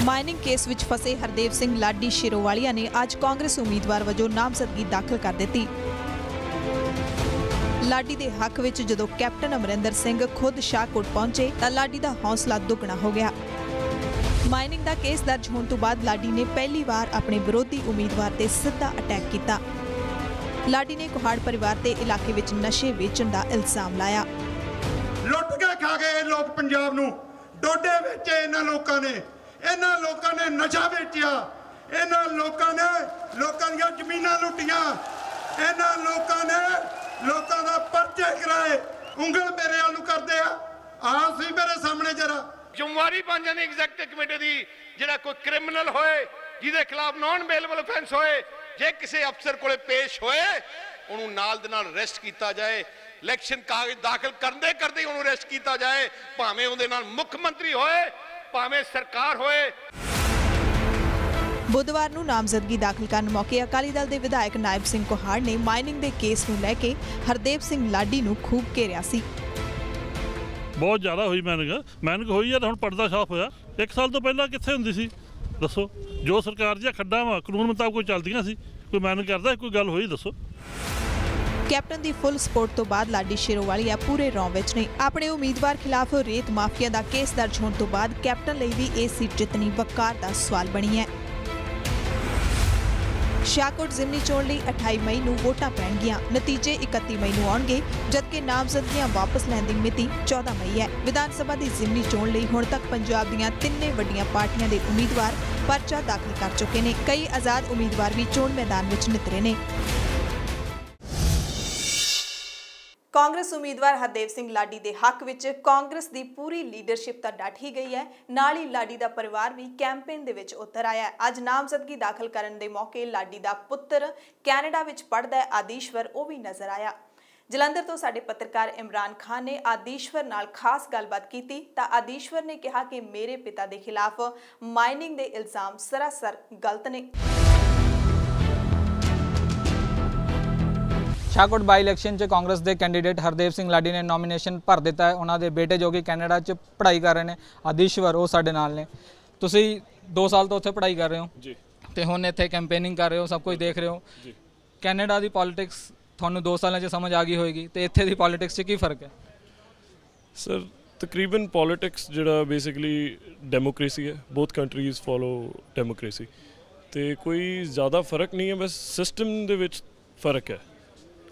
ਮਾਈਨਿੰਗ ਕੇਸ ਵਿੱਚ ਫਸੇ ਹਰਦੇਵ ਸਿੰਘ ਲਾਡੀ ਸ਼ੇਰੋਵਾਲੀਆ ਨੇ ਅੱਜ ਕਾਂਗਰਸ ਉਮੀਦਵਾਰ ਵਜੋਂ ਨਾਮਜ਼ਦਗੀ ਦਾਖਲ ਕਰ ਦਿੱਤੀ। ਲਾਡੀ ਦੇ ਹੱਕ ਵਿੱਚ ਜਦੋਂ ਕੈਪਟਨ ਅਮਰਿੰਦਰ ਸਿੰਘ ਖੁਦ ਸ਼ਾਹਕੋਟ ਪਹੁੰਚੇ ਤਾਂ ਲਾਡੀ ਦਾ ਹੌਸਲਾ ਦੁੱਗਣਾ ਹੋ ਗਿਆ। ਮਾਈਨਿੰਗ ਦਾ ਕੇਸ ਦਰਜ ਹੋਣ ਤੋਂ ਬਾਅਦ ਲਾਡੀ ਨੇ ਪਹਿਲੀ ਵਾਰ ਆਪਣੇ ਵਿਰੋਧੀ ਉਮੀਦਵਾਰ ਤੇ ਸਿੱਧਾ ਅਟੈਕ ਕੀਤਾ। ਲਾਡੀ ਨੇ ਕੁਹਾੜ ਪਰਿਵਾਰ ਤੇ ਇਲਾਕੇ ਵਿੱਚ ਨਸ਼ੇ ਵੇਚਣ ਦਾ ਇਲਜ਼ਾਮ ਲਾਇਆ। ਲੁੱਟ ਕੇ ਖਾ ਗਏ ਇਹ ਲੋਕ ਪੰਜਾਬ ਨੂੰ, ਡੋਡੇ ਵੇਚੇ ਇਹਨਾਂ ਲੋਕਾਂ ਨੇ ਨਸ਼ਾ ਵੇਚਿਆ, ਇਹਨਾਂ ਲੋਕਾਂ ਨੇ ਲੋਕਾਂ ਦੀਆਂ ਜ਼ਮੀਨਾਂ ਲੁੱਟੀਆਂ, ਇਹਨਾਂ ਲੋਕਾਂ ਨੇ ਲੋਕਾਂ ਦਾ ਪਰਚੇ ਕਰਾਏ। ਉਂਗਲ ਮੇਰੇ ਵੱਲ ਨੂੰ ਕਰਦੇ ਆ ਸੀ ਮੇਰੇ ਸਾਹਮਣੇ ਜਰਾ ਜ਼ਿੰਮੇਵਾਰੀ ਬਣ ਜਾਂਦੀ ਐਗਜ਼ੈਕਟਿਵ ਕਮੇਟੀ ਦੀ। ਜਿਹੜਾ ਕੋਈ ਕ੍ਰਿਮੀਨਲ ਹੋਏ ਜਿਹਦੇ ਖਿਲਾਫ ਨਾਨ ਬੇਲੇਬਲ ਅਫੈਂਸ ਹੋਏ, ਜੇ ਕਿਸੇ ਅਫਸਰ ਕੋਲੇ ਪੇਸ਼ ਹੋਏ ਉਹਨੂੰ ਨਾਲ ਦੇ ਨਾਲ ਅਰੈਸਟ ਕੀਤਾ ਜਾਏ। ਇਲੈਕਸ਼ਨ ਕਾਗਜ਼ ਦਾਖਲ ਕਰਦੇ ਉਹਨੂੰ ਅਰੈਸਟ ਕੀਤਾ ਜਾਏ, ਭਾਵੇਂ ਉਹਦੇ ਨਾਲ ਮੁੱਖ ਮੰਤਰੀ ਹੋਏ, ਭਾਵੇਂ ਸਰਕਾਰ ਹੋਏ। ਬੁੱਧਵਾਰ ਨੂੰ ਨਾਮਜ਼ਦਗੀ ਦਾਖਲ ਕਰਨ ਮੌਕੇ ਅਕਾਲੀ ਦਲ ਦੇ ਵਿਧਾਇਕ ਨਾਇਬ ਸਿੰਘ ਕੁਹਾੜ ਨੇ ਮਾਈਨਿੰਗ ਦੇ ਕੇਸ ਨੂੰ ਲੈ ਕੇ ਹਰਦੇਵ ਸਿੰਘ ਲਾਡੀ ਨੂੰ ਖੂਬ ਘੇਰਿਆ ਸੀ। ਬਹੁਤ ਜ਼ਿਆਦਾ ਹੋਈ ਮਿਹਨਤ ਹੋਈ ਹੈ ਤਾਂ ਹੁਣ ਪਰਦਾ ਸਾਫ਼ ਹੋਇਆ। 1 ਸਾਲ ਤੋਂ ਪਹਿਲਾਂ ਕਿੱਥੇ ਹੁੰਦੀ ਸੀ ਦੱਸੋ? ਜੋ ਸਰਕਾਰ ਦੀਆਂ ਖੱਡਾਂ ਵਾ ਕਾਨੂੰਨ ਮੁਤਾਬਕ ਚੱਲਦੀਆਂ ਸੀ, ਕੋਈ ਮਿਹਨਤ ਕਰਦਾ, ਕੋਈ ਗੱਲ ਹੋਈ ਦੱਸੋ? ਕੈਪਟਨ ਦੀ ਫੁੱਲ ਸਪੋਰਟ ਤੋਂ ਬਾਅਦ ਲਾਡੀ ਸ਼ੇਰੋਵਾਲੀਆ ਪੂਰੇ ਰੌਂ ਵਿੱਚ ਨੇ। ਆਪਣੇ ਉਮੀਦਵਾਰ ਖਿਲਾਫ ਰੇਤ ਮਾਫੀਆ ਦਾ ਕੇਸ ਦਰਜ ਹੋਣ ਤੋਂ ਬਾਅਦ ਕੈਪਟਨ ਲਈ ਵੀ ਇਹ ਸੀਟ ਜਿੱਤਣੀ ਵਕਾਰ ਦਾ ਸਵਾਲ ਬਣੀ ਹੈ। ਸ਼ਾਹਕੋਟ ਜ਼ਿਮਨੀ ਚੋਣ ਲਈ 28 ਮਈ ਨੂੰ ਵੋਟਾਂ ਪੈਣਗੀਆਂ। ਨਤੀਜੇ 31 ਮਈ ਨੂੰ ਆਉਣਗੇ, ਜਦਕਿ ਨਾਮਜ਼ਦਗੀਆਂ ਵਾਪਸ ਲੈਣ ਦੀ ਮਿਤੀ 14 ਮਈ ਹੈ। ਵਿਧਾਨ ਸਭਾ ਦੀ ਜ਼ਿਮਨੀ ਚੋਣ ਲਈ ਹੁਣ ਤੱਕ ਪੰਜਾਬ ਦੀਆਂ 3 ਵੱਡੀਆਂ ਪਾਰਟੀਆਂ ਦੇ ਉਮੀਦਵਾਰ ਪਰਚਾ ਦਾਖਲ ਕਰ ਚੁੱਕੇ ਨੇ। ਕਈ ਆਜ਼ਾਦ ਉਮੀਦਵਾਰ ਵੀ ਚੋਣ ਮੈਦਾਨ ਵਿੱਚ ਨਿਤਰੇ ਨੇ। ਕਾਂਗਰਸ ਉਮੀਦਵਾਰ ਹਰਦੇਵ ਸਿੰਘ ਲਾਡੀ ਦੇ ਹੱਕ ਵਿੱਚ ਕਾਂਗਰਸ ਦੀ ਪੂਰੀ ਲੀਡਰਸ਼ਿਪ ਤਾਂ ਡਟ ਹੀ ਗਈ ਹੈ, ਨਾਲ ਹੀ ਲਾਡੀ ਦਾ ਪਰਿਵਾਰ ਵੀ ਕੈਂਪੇਨ ਦੇ ਵਿੱਚ ਉਤਰ ਆਇਆ ਹੈ। ਅੱਜ ਨਾਮਜ਼ਦਗੀ ਦਾਖਲ ਕਰਨ ਦੇ ਮੌਕੇ ਲਾਡੀ ਦਾ ਪੁੱਤਰ ਕੈਨੇਡਾ ਵਿੱਚ ਪੜ੍ਹਦਾ ਹੈ ਆਦੀਸ਼ਵਰ, ਉਹ ਵੀ ਨਜ਼ਰ ਆਇਆ। ਜਲੰਧਰ ਤੋਂ ਸਾਡੇ ਪੱਤਰਕਾਰ ਇਮਰਾਨ ਖਾਨ ਨੇ ਆਦੀਸ਼ਵਰ ਨਾਲ ਖਾਸ ਗੱਲਬਾਤ ਕੀਤੀ ਤਾਂ ਆਦੀਸ਼ਵਰ ਨੇ ਕਿਹਾ ਕਿ ਮੇਰੇ ਪਿਤਾ ਦੇ ਖਿਲਾਫ ਮਾਈਨਿੰਗ ਦੇ ਇਲਜ਼ਾਮ ਸਰਾਸਰ ਗਲਤ ਨੇ। ਸ਼ਾਹਕੋਟ ਬਾਈ ਇਲੈਕਸ਼ਨ 'ਚ ਕਾਂਗਰਸ ਦੇ ਕੈਂਡੀਡੇਟ ਹਰਦੇਵ ਸਿੰਘ ਲਾਡੀ ਨੇ ਨੋਮੀਨੇਸ਼ਨ ਭਰ ਦਿੱਤਾ ਹੈ। ਉਹਨਾਂ ਦੇ ਬੇਟੇ ਜੋ ਕਿ ਕੈਨੇਡਾ 'ਚ ਪੜ੍ਹਾਈ ਕਰ ਰਹੇ ਨੇ, ਆਦੀਸ਼ਵਰ, ਉਹ ਸਾਡੇ ਨਾਲ ਨੇ। ਤੁਸੀਂ 2 ਸਾਲ ਤੋਂ ਉੱਥੇ ਪੜ੍ਹਾਈ ਕਰ ਰਹੇ ਹੋ ਜੀ, ਤੇ ਹੁਣ ਇੱਥੇ ਕੈਂਪੇਨਿੰਗ ਕਰ ਰਹੇ ਹੋ, ਸਭ ਕੁਝ ਦੇਖ ਰਹੇ ਹੋ ਜੀ। ਕੈਨੇਡਾ ਦੀ ਪੋਲਿਟਿਕਸ ਤੁਹਾਨੂੰ 2 ਸਾਲਾਂ 'ਚ ਸਮਝ ਆ ਗਈ ਹੋਏਗੀ, ਤੇ ਇੱਥੇ ਦੀ ਪੋਲਿਟਿਕਸ 'ਚ ਕੀ ਫਰਕ ਹੈ? ਸਰ ਤਕਰੀਬਨ ਪੋਲਿਟਿਕਸ ਜਿਹੜਾ ਬੇਸਿਕਲੀ ਡੈਮੋਕ੍ਰੇਸੀ ਹੈ, ਬੋਥ ਕੰਟਰੀਜ਼ ਫੋਲੋ ਡੈਮੋਕ੍ਰੇਸੀ, ਤੇ ਕੋਈ ਜ਼ਿਆਦਾ ਫਰਕ ਨਹੀਂ ਹੈ, ਬਸ ਸਿਸਟਮ ਦੇ ਵਿੱਚ ਫਰਕ ਹੈ।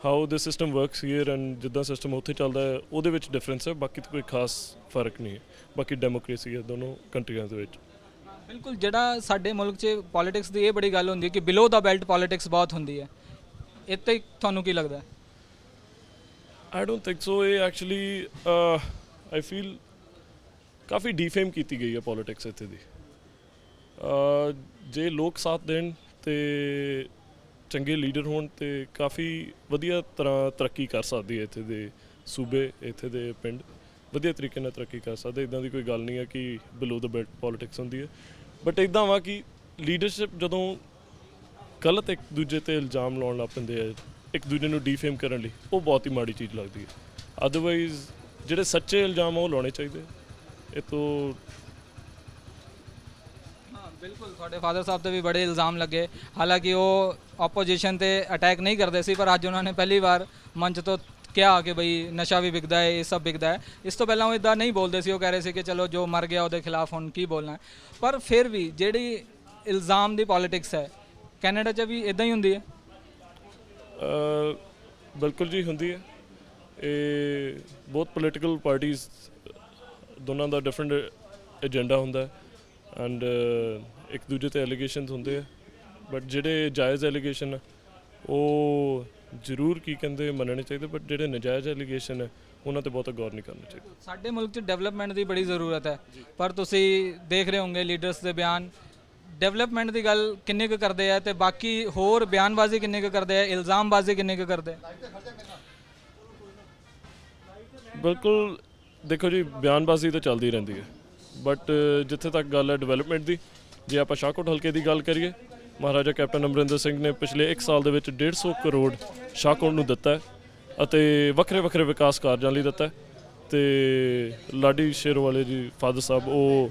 How the system works here and ਜਿੱਦਾਂ ਸਿਸਟਮ ਉੱਥੇ ਚੱਲਦਾ ਹੈ ਉਹਦੇ ਵਿੱਚ ਡਿਫਰੈਂਸ ਹੈ, ਬਾਕੀ ਤਾਂ ਕੋਈ ਖਾਸ ਫਰਕ ਨਹੀਂ ਹੈ। ਬਾਕੀ ਡੈਮੋਕ੍ਰੇਸੀ ਹੈ ਦੋਨੋਂ ਕੰਟਰੀਆਂ ਦੇ ਵਿੱਚ। ਬਿਲਕੁਲ, ਜਿਹੜਾ ਸਾਡੇ ਮੁਲਕ 'ਚ ਪੋਲਿਟਿਕਸ ਦੀ ਇਹ ਬੜੀ ਗੱਲ ਹੁੰਦੀ ਹੈ ਕਿ ਬਿਲੋ ਦਾ ਬੈਲਟ ਪੋਲਿਟਿਕਸ ਬਹੁਤ ਹੁੰਦੀ ਹੈ, ਇੱਥੇ ਤੁਹਾਨੂੰ ਕੀ ਲੱਗਦਾ? I don't think so. ਇਹ ਐਕਚੁਅਲੀ ਆਈ ਫੀਲ ਕਾਫੀ ਡੀਫੇਮ ਕੀਤੀ ਗਈ ਹੈ ਪੋਲਿਟਿਕਸ ਇੱਥੇ ਦੀ। ਜੇ ਲੋਕ ਸਾਥ ਦੇਣ ਤੇ ਚੰਗੇ ਲੀਡਰ ਹੋਣ ਤੇ ਕਾਫੀ ਵਧੀਆ ਤਰ੍ਹਾਂ ਤਰੱਕੀ ਕਰ ਸਕਦੀ ਹੈ ਇੱਥੇ ਦੇ ਸੂਬੇ, ਇੱਥੇ ਦੇ ਪਿੰਡ ਵਧੀਆ ਤਰੀਕੇ ਨਾਲ ਤਰੱਕੀ ਕਰ ਸਕਦੇ। ਇੱਦਾਂ ਦੀ ਕੋਈ ਗੱਲ ਨਹੀਂ ਹੈ ਕਿ ਬਿਲੋ ਦ ਬੈਲਟ ਪੋਲਿਟਿਕਸ ਹੁੰਦੀ ਹੈ, ਬਟ ਇੱਦਾਂ ਵਾ ਕਿ ਲੀਡਰਸ਼ਿਪ ਜਦੋਂ ਗਲਤ ਇੱਕ ਦੂਜੇ 'ਤੇ ਇਲਜ਼ਾਮ ਲਾਉਣ ਲੱਗ ਪੈਂਦੇ ਆ, ਇੱਕ ਦੂਜੇ ਨੂੰ ਡੀਫੇਮ ਕਰਨ ਲਈ, ਉਹ ਬਹੁਤ ਹੀ ਮਾੜੀ ਚੀਜ਼ ਲੱਗਦੀ ਹੈ। ਅਦਰਵਾਈਜ਼ ਜਿਹੜੇ ਸੱਚੇ ਇਲਜ਼ਾਮ ਉਹ ਲਾਉਣੇ ਚਾਹੀਦੇ। ਇਹ ਤੋਂ ਬਿਲਕੁਲ, ਤੁਹਾਡੇ ਫਾਦਰ ਸਾਹਿਬ ਤੇ ਵੀ ਬੜੇ ਇਲਜ਼ਾਮ ਲੱਗੇ, ਹਾਲਾਂਕਿ ਉਹ ਆਪੋਜੀਸ਼ਨ ਤੇ ਅਟੈਕ ਨਹੀਂ ਕਰਦੇ ਸੀ, ਪਰ ਅੱਜ ਉਹਨਾਂ ਨੇ ਪਹਿਲੀ ਵਾਰ ਮੰਚ ਤੋਂ ਕਿਹਾ ਕਿ ਬਈ ਨਸ਼ਾ ਵੀ ਵਿਕਦਾ ਹੈ, ਇਹ ਸਭ ਵਿਕਦਾ ਹੈ। ਇਸ ਤੋਂ ਪਹਿਲਾਂ ਉਹ ਇੱਦਾਂ ਨਹੀਂ ਬੋਲਦੇ ਸੀ, ਉਹ ਕਹਿ ਰਹੇ ਸੀ ਕਿ ਚਲੋ ਜੋ ਮਰ ਗਿਆ ਉਹਦੇ ਖਿਲਾਫ ਹੁਣ ਕੀ ਬੋਲਣਾ ਹੈ। ਪਰ ਫਿਰ ਵੀ ਜਿਹੜੀ ਇਲਜ਼ਾਮ ਦੀ ਪੋਲਿਟਿਕਸ ਹੈ ਕੈਨੇਡਾ 'ਚ ਵੀ ਇੱਦਾਂ ਹੀ ਹੁੰਦੀ ਹੈ? ਬਿਲਕੁਲ ਜੀ, ਹੁੰਦੀ ਹੈ। ਇਹ ਬਹੁਤ ਪੋਲੀਟੀਕਲ ਪਾਰਟੀਜ਼ ਦੋਨਾਂ ਦਾ ਡਿਫਰੈਂਟ ਏਜੰਡਾ ਹੁੰਦਾ ਹੈ ਐਂਡ ਇੱਕ ਦੂਜੇ 'ਤੇ ਐਲੀਗੇਸ਼ਨਸ ਹੁੰਦੇ ਆ, ਬਟ ਜਿਹੜੇ ਜਾਇਜ਼ ਐਲੀਗੇਸ਼ਨ ਉਹ ਜ਼ਰੂਰ ਕੀ ਕਹਿੰਦੇ ਮੰਨਣੇ ਚਾਹੀਦੇ, ਬਟ ਜਿਹੜੇ ਨਜਾਇਜ਼ ਐਲੀਗੇਸ਼ਨ ਹੈ ਉਹਨਾਂ 'ਤੇ ਬਹੁਤਾ ਗੌਰ ਨਹੀਂ ਕਰਨਾ ਚਾਹੀਦਾ। ਸਾਡੇ ਮੁਲਕ 'ਚ ਡਿਵੈਲਪਮੈਂਟ ਦੀ ਬੜੀ ਜ਼ਰੂਰਤ ਹੈ, ਪਰ ਤੁਸੀਂ ਦੇਖ ਰਹੇ ਹੋਗੇ ਲੀਡਰਸ ਦੇ ਬਿਆਨ, ਡਿਵੈਲਪਮੈਂਟ ਦੀ ਗੱਲ ਕਿੰਨੇ ਕੁ ਕਰਦੇ ਆ ਤੇ ਬਾਕੀ ਹੋਰ ਬਿਆਨਬਾਜ਼ੀ ਕਿੰਨੇ ਕੁ ਕਰਦੇ ਆ, ਇਲਜ਼ਾਮਬਾਜ਼ੀ ਕਿੰਨੇ ਕੁ ਕਰਦੇ ਆ? ਬਿਲਕੁਲ, ਦੇਖੋ ਜੀ, ਬਿਆਨਬਾਜ਼ੀ ਤਾਂ ਚੱਲਦੀ ਰਹਿੰਦੀ ਹੈ, ਬਟ ਜਿੱਥੇ ਤੱਕ ਗੱਲ ਹੈ ਡਿਵੈਲਪਮੈਂਟ ਦੀ, ਜੇ ਆਪਾਂ ਸ਼ਾਹਕੋਟ ਹਲਕੇ ਦੀ ਗੱਲ ਕਰੀਏ, ਮਹਾਰਾਜਾ ਕੈਪਟਨ ਅਮਰਿੰਦਰ ਸਿੰਘ ਨੇ ਪਿਛਲੇ 1 ਸਾਲ ਦੇ ਵਿੱਚ 150 ਕਰੋੜ ਸ਼ਾਹਕੋਟ ਨੂੰ ਦਿੱਤਾ ਹੈ ਅਤੇ ਵੱਖਰੇ ਵੱਖਰੇ ਵਿਕਾਸ ਕਾਰਜਾਂ ਲਈ ਦਿੱਤਾ ਹੈ। ਅਤੇ ਲਾਡੀ ਸ਼ੇਰੋਵਾਲੇ ਜੀ ਫਾਦਰ ਸਾਹਿਬ, ਉਹ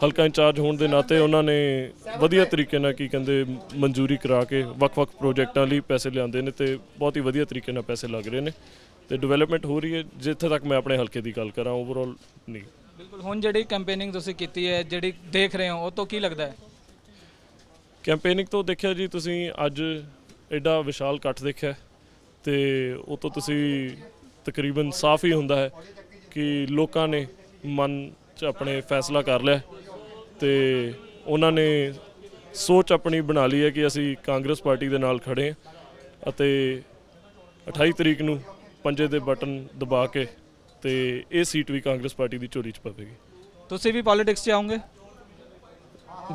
ਹਲਕਾ ਇੰਚਾਰਜ ਹੋਣ ਦੇ ਨਾਤੇ ਉਹਨਾਂ ਨੇ ਵਧੀਆ ਤਰੀਕੇ ਨਾਲ ਕੀ ਕਹਿੰਦੇ ਮਨਜ਼ੂਰੀ ਕਰਾ ਕੇ ਵੱਖ-ਵੱਖ ਪ੍ਰੋਜੈਕਟਾਂ ਲਈ ਪੈਸੇ ਲਿਆਉਂਦੇ ਨੇ ਅਤੇ ਬਹੁਤ ਹੀ ਵਧੀਆ ਤਰੀਕੇ ਨਾਲ ਪੈਸੇ ਲੱਗ ਰਹੇ ਨੇ ਅਤੇ ਡਿਵੈਲਪਮੈਂਟ ਹੋ ਰਹੀ ਹੈ। ਜਿੱਥੇ ਤੱਕ ਮੈਂ ਆਪਣੇ ਹਲਕੇ ਦੀ ਗੱਲ ਕਰਾਂ, ਓਵਰਆਲ ਨਹੀਂ। ਬਿਲਕੁਲ ਹੁਣ ਜਿਹੜੀ ਕੈਂਪੇਨਿੰਗ ਤੁਸੀਂ ਕੀਤੀ ਹੈ ਜਿਹੜੀ ਦੇਖ ਰਹੇ ਹੋ ਉਹ ਤੋਂ ਕੀ ਲੱਗਦਾ ਹੈ? ਕੈਂਪੇਨਿੰਗ ਤੋਂ ਦੇਖਿਆ ਜੀ ਤੁਸੀਂ ਅੱਜ ਐਡਾ ਵਿਸ਼ਾਲ ਇਕੱਠ ਦੇਖਿਆ ਤੇ ਉਹ ਤੋਂ ਤੁਸੀਂ ਤਕਰੀਬਨ ਸਾਫ਼ ਹੀ ਹੁੰਦਾ ਹੈ ਕਿ ਲੋਕਾਂ ਨੇ ਮਨ 'ਚ ਆਪਣੇ ਫੈਸਲਾ ਕਰ ਲਿਆ ਤੇ ਉਹਨਾਂ ਨੇ ਸੋਚ ਆਪਣੀ ਬਣਾ ਲਈ ਹੈ ਕਿ ਅਸੀਂ ਕਾਂਗਰਸ ਪਾਰਟੀ ਦੇ ਨਾਲ ਖੜੇ ਹਾਂ ਅਤੇ 28 ਤਰੀਕ ਨੂੰ ਪੰਜੇ ਦੇ ਬਟਨ ਦਬਾ ਕੇ ਤੇ ਇਹ ਸੀਟ ਵੀ ਕਾਂਗਰਸ ਪਾਰਟੀ ਦੀ ਝੋਲੀ 'ਚ ਪਵੇਗੀ। ਤੁਸੀਂ ਵੀ ਪੋਲਿਟਿਕਸ 'ਚ ਆਉਂਗੇ?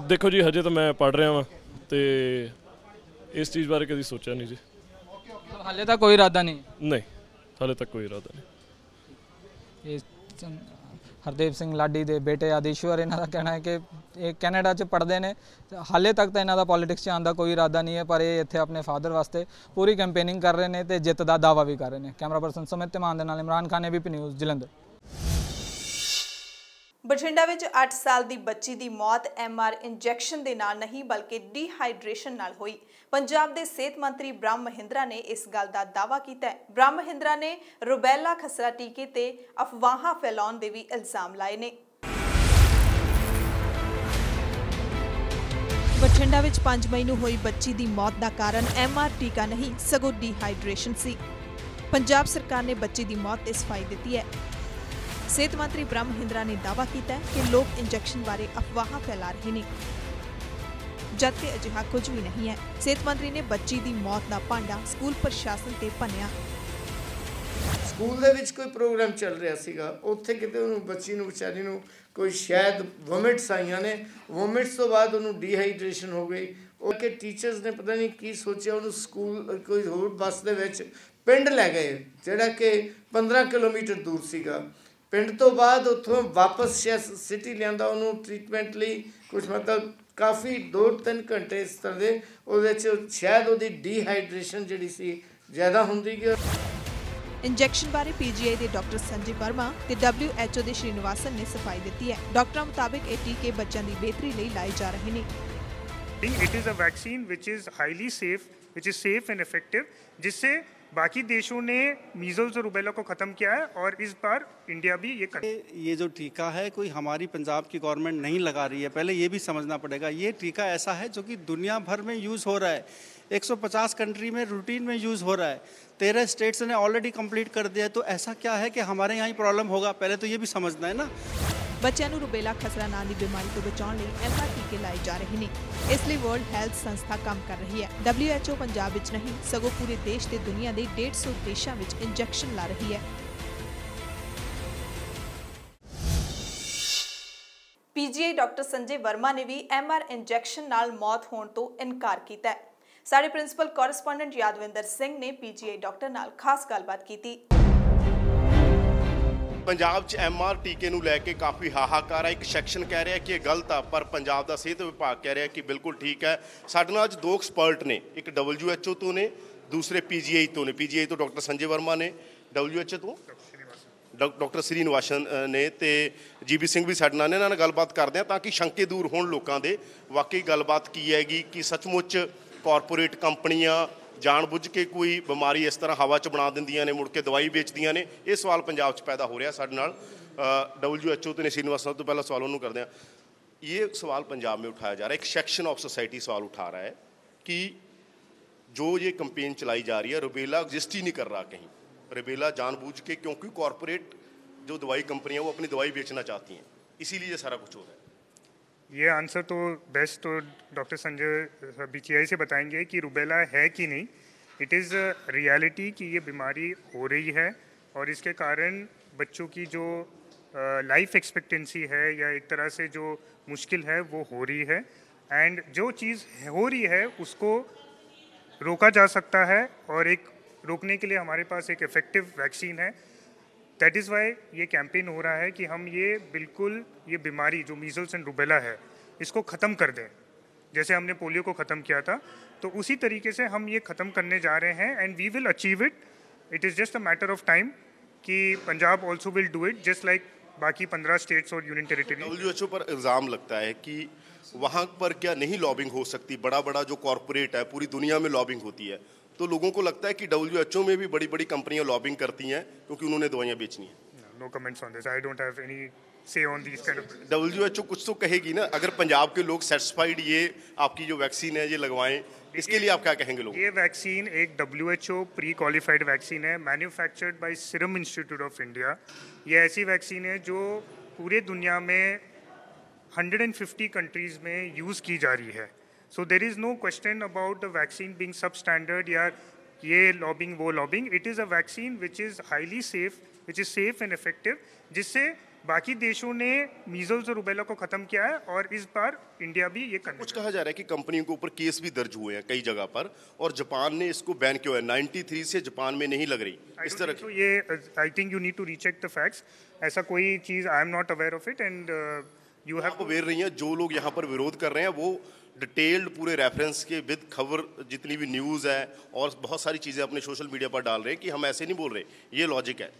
ਦੇਖੋ ਜੀ ਹਜੇ ਤਾਂ ਮੈਂ ਪੜ੍ਹ ਰਿਹਾ ਵਾਂ ਤੇ ਇਸ ਚੀਜ਼ ਬਾਰੇ ਕਦੀ ਸੋਚਿਆ ਨਹੀਂ ਜੀ। ਹਾਲੇ ਤੱਕ ਕੋਈ ਇਰਾਦਾ ਨਹੀਂ? ਨਹੀਂ, ਹਾਲੇ ਤੱਕ ਕੋਈ ਇਰਾਦਾ ਨਹੀਂ। ਇਹ ਹਰਦੇਵ ਸਿੰਘ ਲਾਡੀ ਦੇ ਬੇਟੇ ਆਦੇਸ਼ਵਰ ਇਹਨਾਂ ਦਾ ਕਹਿਣਾ ਹੈ ਕਿ ਇਹ ਕੈਨੇਡਾ 'ਚ ਪੜ੍ਹਦੇ ਨੇ, ਹਾਲੇ ਤੱਕ ਤਾਂ ਇਹਨਾਂ ਦਾ ਪੋਲਿਟਿਕਸ 'ਚ ਆਉਣ ਦਾ ਕੋਈ ਇਰਾਦਾ ਨਹੀਂ ਹੈ, ਪਰ ਇਹ ਇੱਥੇ ਆਪਣੇ ਫਾਦਰ ਵਾਸਤੇ ਪੂਰੀ ਕੈਂਪੇਨਿੰਗ ਕਰ ਰਹੇ ਨੇ ਤੇ ਜਿੱਤ ਦਾ ਦਾਅਵਾ ਵੀ ਕਰ ਰਹੇ ਨੇ। ਕੈਮਰਾ ਪਰਸਨ ਸੁਮਿਤ ਤਿਮਾਨ ਦੇ ਨਾਲ ਇਮਰਾਨ ਖਾਨ, ABP ਨਿਊਜ਼, ਜਲੰਧਰ। ਬਠਿੰਡਾ ਵਿੱਚ 8 ਸਾਲ ਦੀ ਬੱਚੀ ਦੀ ਮੌਤ MR ਇੰਜੈਕਸ਼ਨ ਦੇ ਨਾਲ ਨਹੀਂ ਬਲਕਿ ਡੀਹਾਈਡਰੇਸ਼ਨ ਨਾਲ ਹੋਈ। ਪੰਜਾਬ ਦੇ ਸਿਹਤ ਮੰਤਰੀ ਬ੍ਰਹਮ ਮਹਿੰਦਰਾ ਨੇ ਇਸ ਗੱਲ ਦਾ ਦਾਅਵਾ ਕੀਤਾ ਹੈ। ਬ੍ਰਹਮ ਮਹਿੰਦਰਾ ਨੇ ਰੁਬੈਲਾ ਖਸਰਾ ਟੀਕੇ ਤੇ ਅਫਵਾਹਾਂ ਫੈਲਾਉਣ ਦੇ ਵੀ ਇਲਜ਼ਾਮ ਲਾਏ ਨੇ। ਬਠਿੰਡਾ ਵਿੱਚ 5 ਮਈ ਨੂੰ ਹੋਈ ਬੱਚੀ ਦੀ ਮੌਤ ਦਾ ਕਾਰਨ MR ਟੀਕਾ ਨਹੀਂ ਸਗੋਂ ਡੀਹਾਈਡਰੇਸ਼ਨ ਸੀ। ਪੰਜਾਬ ਸਰਕਾਰ ਨੇ ਬੱਚੀ ਦੀ ਮੌਤ ਤੇ ਸਫਾਈ ਦਿੱਤੀ ਹੈ। ਸਿਹਤ ਮੰਤਰੀ ਬ੍ਰਹਮ ਮਹਿੰਦਰਾ ਨੇ ਦਾਅਵਾ ਕੀਤਾ ਕਿ ਲੋਕ ਇੰਜੈਕਸ਼ਨ ਬਾਰੇ ਅਫਵਾਹਾਂ ਫੈਲਾ ਰਹੇ ਨੇ, ਜਦਕਿ ਅਜਿਹਾ ਕੁਝ ਵੀ ਨਹੀਂ ਹੈ। ਸਿਹਤ ਮੰਤਰੀ ਨੇ ਬੱਚੀ ਦੀ ਮੌਤ ਦਾ ਭਾਂਡਾ ਸਕੂਲ ਪ੍ਰਸ਼ਾਸਨ ਤੇ ਭੰਨਿਆ। ਸਕੂਲ ਦੇ ਵਿੱਚ ਕੋਈ ਪ੍ਰੋਗਰਾਮ ਚੱਲ ਰਿਹਾ ਸੀਗਾ, ਉੱਥੇ ਕਿਤੇ ਉਹਨੂੰ ਬੱਚੀ ਨੂੰ ਵਿਚਾਰੀ ਨੂੰ ਕੋਈ ਸ਼ਾਇਦ ਵੋਮਿਟਸ ਆਈਆਂ ਨੇ, ਵੋਮਿਟਸ ਤੋਂ ਬਾਅਦ ਉਹਨੂੰ ਡੀਹਾਈਡਰੇਸ਼ਨ ਹੋ ਗਈ। ਉਹ ਕਿ ਟੀਚਰਸ ਨੇ ਪਤਾ ਨਹੀਂ ਕੀ ਸੋਚਿਆ, ਉਹਨੂੰ ਸਕੂਲ ਕੋਈ ਹੋਰ ਬੱਸ ਦੇ ਵਿੱਚ ਪਿੰਡ ਲੈ ਗਏ ਜਿਹੜਾ ਕਿ 15 ਕਿਲੋਮੀਟਰ ਦੂਰ ਸੀਗਾ। ਪਿੰਡ ਤੋਂ ਬਾਅਦ ਉੱਥੋਂ ਵਾਪਸ ਸਿਟੀ ਲਿਆਂਦਾ ਉਹਨੂੰ ਟ੍ਰੀਟਮੈਂਟ ਲਈ, ਕੁਝ ਮਤਲਬ ਕਾਫੀ 2-3 ਘੰਟੇ ਇਸ ਤਰ੍ਹਾਂ ਦੇ ਉਹਦੇ 'ਚ ਸ਼ਾਇਦ ਉਹਦੀ ਡੀਹਾਈਡਰੇਸ਼ਨ ਜਿਹੜੀ ਸੀ ਜ਼ਿਆਦਾ ਹੁੰਦੀ ਗਈ। ਇੰਜੈਕਸ਼ਨ ਬਾਰੇ PGI ਦੇ ਡਾਕਟਰ ਸੰਜੇ ਵਰਮਾ ਤੇ WHO ਦੇ ਸ਼੍ਰੀਨਿਵਾਸਨ ਨੇ ਸਫਾਈ ਦਿੱਤੀ ਹੈ। ਡਾਕਟਰਾਂ ਮੁਤਾਬਿਕ ਇਹ ਟੀਕੇ ਬੱਚਿਆਂ ਦੀ ਬਿਹਤਰੀ ਲਈ ਲਾਏ ਜਾ ਰਹੇ ਨੇ। It is a vaccine which is highly safe, which is safe and effective, जिससे बाकी देशों ने मीजल्स और रुबेला को ख़त्म किया है और इस बार इंडिया भी ये जो टीका है कोई हमारी पंजाब की गवर्नमेंट नहीं लगा रही है, पहले ये भी समझना पड़ेगा। ये टीका ऐसा है जो कि दुनिया भर में यूज़ हो रहा है, 150 कंट्री में रूटीन में यूज़ हो रहा है, 13 स्टेट्स ने ऑलरेडी कंप्लीट कर दिया है। तो ऐसा क्या है कि हमारे यहाँ ही प्रॉब्लम होगा, पहले तो ये भी समझना है ना। ਬੱਚਿਆਂ ਨੂੰ ਰੁਬੇਲਾ ਖਸਰਾ ਨਾਂ ਦੀ ਬਿਮਾਰੀ ਤੋਂ ਬਚਾਉਣ ਲਈ MR ਟੀਕੇ ਲਾਏ ਜਾ ਰਹੇ ਨੇ। ਇਸ ਲਈ ਵਰਲਡ ਹੈਲਥ ਸੰਸਥਾ ਕੰਮ ਕਰ ਰਹੀ ਹੈ। WHO ਪੰਜਾਬ ਵਿੱਚ ਨਹੀਂ ਸਗੋਂ ਪੂਰੇ ਦੇਸ਼ ਤੇ ਦੁਨੀਆ ਦੇ 150 ਦੇਸ਼ਾਂ ਵਿੱਚ ਇੰਜੈਕਸ਼ਨ ਲਾ ਰਹੀ ਹੈ। PGI ਡਾਕਟਰ ਸੰਜੇ ਵਰਮਾ ਨੇ ਵੀ MR ਇੰਜੈਕਸ਼ਨ ਨਾਲ ਮੌਤ ਹੋਣ ਤੋਂ ਇਨਕਾਰ ਕੀਤਾ ਹੈ। ਸਾਡੇ ਪ੍ਰਿੰਸੀਪਲ ਕੋਰਸਪੋਂਡੈਂਟ ਯਾਦਵਿੰਦਰ ਸਿੰਘ ਨੇ PGI ਡਾਕਟਰ ਨਾਲ ਖਾਸ ਗੱਲਬਾਤ ਕੀਤੀ। ਪੰਜਾਬ 'ਚ MR ਟੀਕੇ ਨੂੰ ਲੈ ਕੇ ਕਾਫੀ ਹਾਹਾਕਾਰ ਹੈ। ਇੱਕ ਸੈਕਸ਼ਨ ਕਹਿ ਰਿਹਾ ਕਿ ਇਹ ਗਲਤ ਆ, ਪਰ ਪੰਜਾਬ ਦਾ ਸਿਹਤ ਵਿਭਾਗ ਕਹਿ ਰਿਹਾ ਕਿ ਬਿਲਕੁਲ ਠੀਕ ਹੈ। ਸਾਡੇ ਨਾਲ ਅੱਜ 2 ਐਕਸਪਰਟ ਨੇ, ਇੱਕ WHO ਤੋਂ ਨੇ, ਦੂਸਰੇ PGI ਤੋਂ ਨੇ। PGI ਤੋਂ ਡਾਕਟਰ ਸੰਜੇ ਵਰਮਾ ਨੇ, WHO ਤੋਂ ਡਾਕਟਰ ਸ਼੍ਰੀਨਿਵਾਸਨ ਨੇ ਤੇ GB ਸਿੰਘ ਵੀ ਸਾਡੇ ਨਾਲ ਨੇ। ਇਹਨਾਂ ਨਾਲ ਗੱਲਬਾਤ ਕਰਦੇ ਆ ਤਾਂ ਕਿ ਸ਼ੰਕੇ ਦੂਰ ਹੋਣ ਲੋਕਾਂ ਦੇ। ਵਾਕਈ ਗੱਲਬਾਤ ਕੀ ਹੈਗੀ ਕਿ ਸੱਚਮੁੱਚ ਕਾਰਪੋਰੇਟ ਕੰਪਨੀਆਂ ਜਾਣ-ਬੁੱਝ ਕੇ ਕੋਈ ਬਿਮਾਰੀ ਇਸ ਤਰ੍ਹਾਂ ਹਵਾ 'ਚ ਬਣਾ ਦਿੰਦੀਆਂ ਨੇ, ਮੁੜ ਕੇ ਦਵਾਈ ਵੇਚਦੀਆਂ ਨੇ। ਇਹ ਸਵਾਲ ਪੰਜਾਬ 'ਚ ਪੈਦਾ ਹੋ ਰਿਹਾ। ਸਾਡੇ ਨਾਲ WHO ਤੇ ਨੇ श्रीनिवासन। ਤੋਂ ਪਹਿਲਾਂ सवाल उन्होंने करते हैं। ये सवाल पंजाब में उठाया जा रहा है, एक सेक्शन ऑफ सोसाइटी सवाल उठा रहा है कि जो ये कंपेन चलाई जा रही है, रुबेला एग्जिस्ट ही नहीं कर रहा कहीं। रुबेला जानबूझ के, क्योंकि कॉरपोरेट जो दवाई कंपनियाँ वो अपनी दवाई बेचना चाहती हैं, इसीलिए ये सारा कुछ हो रहा है। ये आंसर तो बेस्ट तो डॉक्टर संजय BGI से बताएंगे कि रुबेला है कि नहीं। इट इज़ रियलिटी कि ये बीमारी हो रही है और इसके कारण बच्चों की जो लाइफ एक्सपेक्टेंसी है या एक तरह से जो मुश्किल है वो हो रही है। एंड जो चीज़ हो रही है उसको रोका जा सकता है और एक रोकने के लिए हमारे पास एक इफ़ेक्टिव वैक्सीन है। दैट इज़ वाई ये कैंपेन हो रहा है कि हम ये बिल्कुल ये बीमारी जो मीजल्स एंड रुबेला है इसको ख़त्म कर दें। जैसे हमने पोलियो को ख़त्म किया था, तो उसी तरीके से हम ये ख़त्म करने जा रहे हैं and we will achieve it. It is just a matter of time कि Punjab also will do it, just like बाकी 15 स्टेट्स और यूनियन टेरिटरी। WHO पर इल्ज़ाम लगता है कि वहाँ पर क्या नहीं लॉबिंग हो सकती? बड़ा बड़ा जो कॉरपोरेट है, पूरी दुनिया में लॉबिंग होती है, तो लोगों को लगता है कि WHO में भी बड़ी बड़ी कंपनियां लॉबिंग करती हैं क्योंकि उन्होंने दवाइयां बेचनी है। No comments on this, I don't have any say on these kind of. WHO कुछ तो कहेगी ना, अगर पंजाब के लोग सेटिस्फाइड ये आपकी जो वैक्सीन है ये लगवाएं, इसके लिए आप क्या कहेंगे लोग? ये वैक्सीन एक WHO प्री क्वालिफाइड वैक्सीन है, manufactured by serum institute of India. ये ऐसी वैक्सीन है जो पूरे दुनिया में 150 कंट्रीज़ में यूज़ की जा रही है। So there is no question about the vaccine being substandard या ये लॉबिंग वो lobbying. It is a vaccine which is highly safe, which is safe and effective, जिससे बाकी देशों ने मीजल्स और रुबेला को खत्म किया है और इस बार इंडिया भी ये करने। कुछ कहा जा रहा है कि कंपनियों के ऊपर केस भी दर्ज हुए हैं कई जगह पर, और जापान ने इसको बैन किया है। 93 से जापान में नहीं लग रही इस तरह तो ये I think you need to recheck the facts. ऐसा कोई चीज़ I am not aware of it and you have aware नहीं है। जो लोग यहाँ पर विरोध कर रहे हैं वो डिटेल्ड पूरे रेफरेंस के विद खबर जितनी भी न्यूज़ है और बहुत सारी चीज़ें अपने सोशल मीडिया पर डाल रहे हैं कि हम ऐसे नहीं बोल रहे, ये लॉजिक है।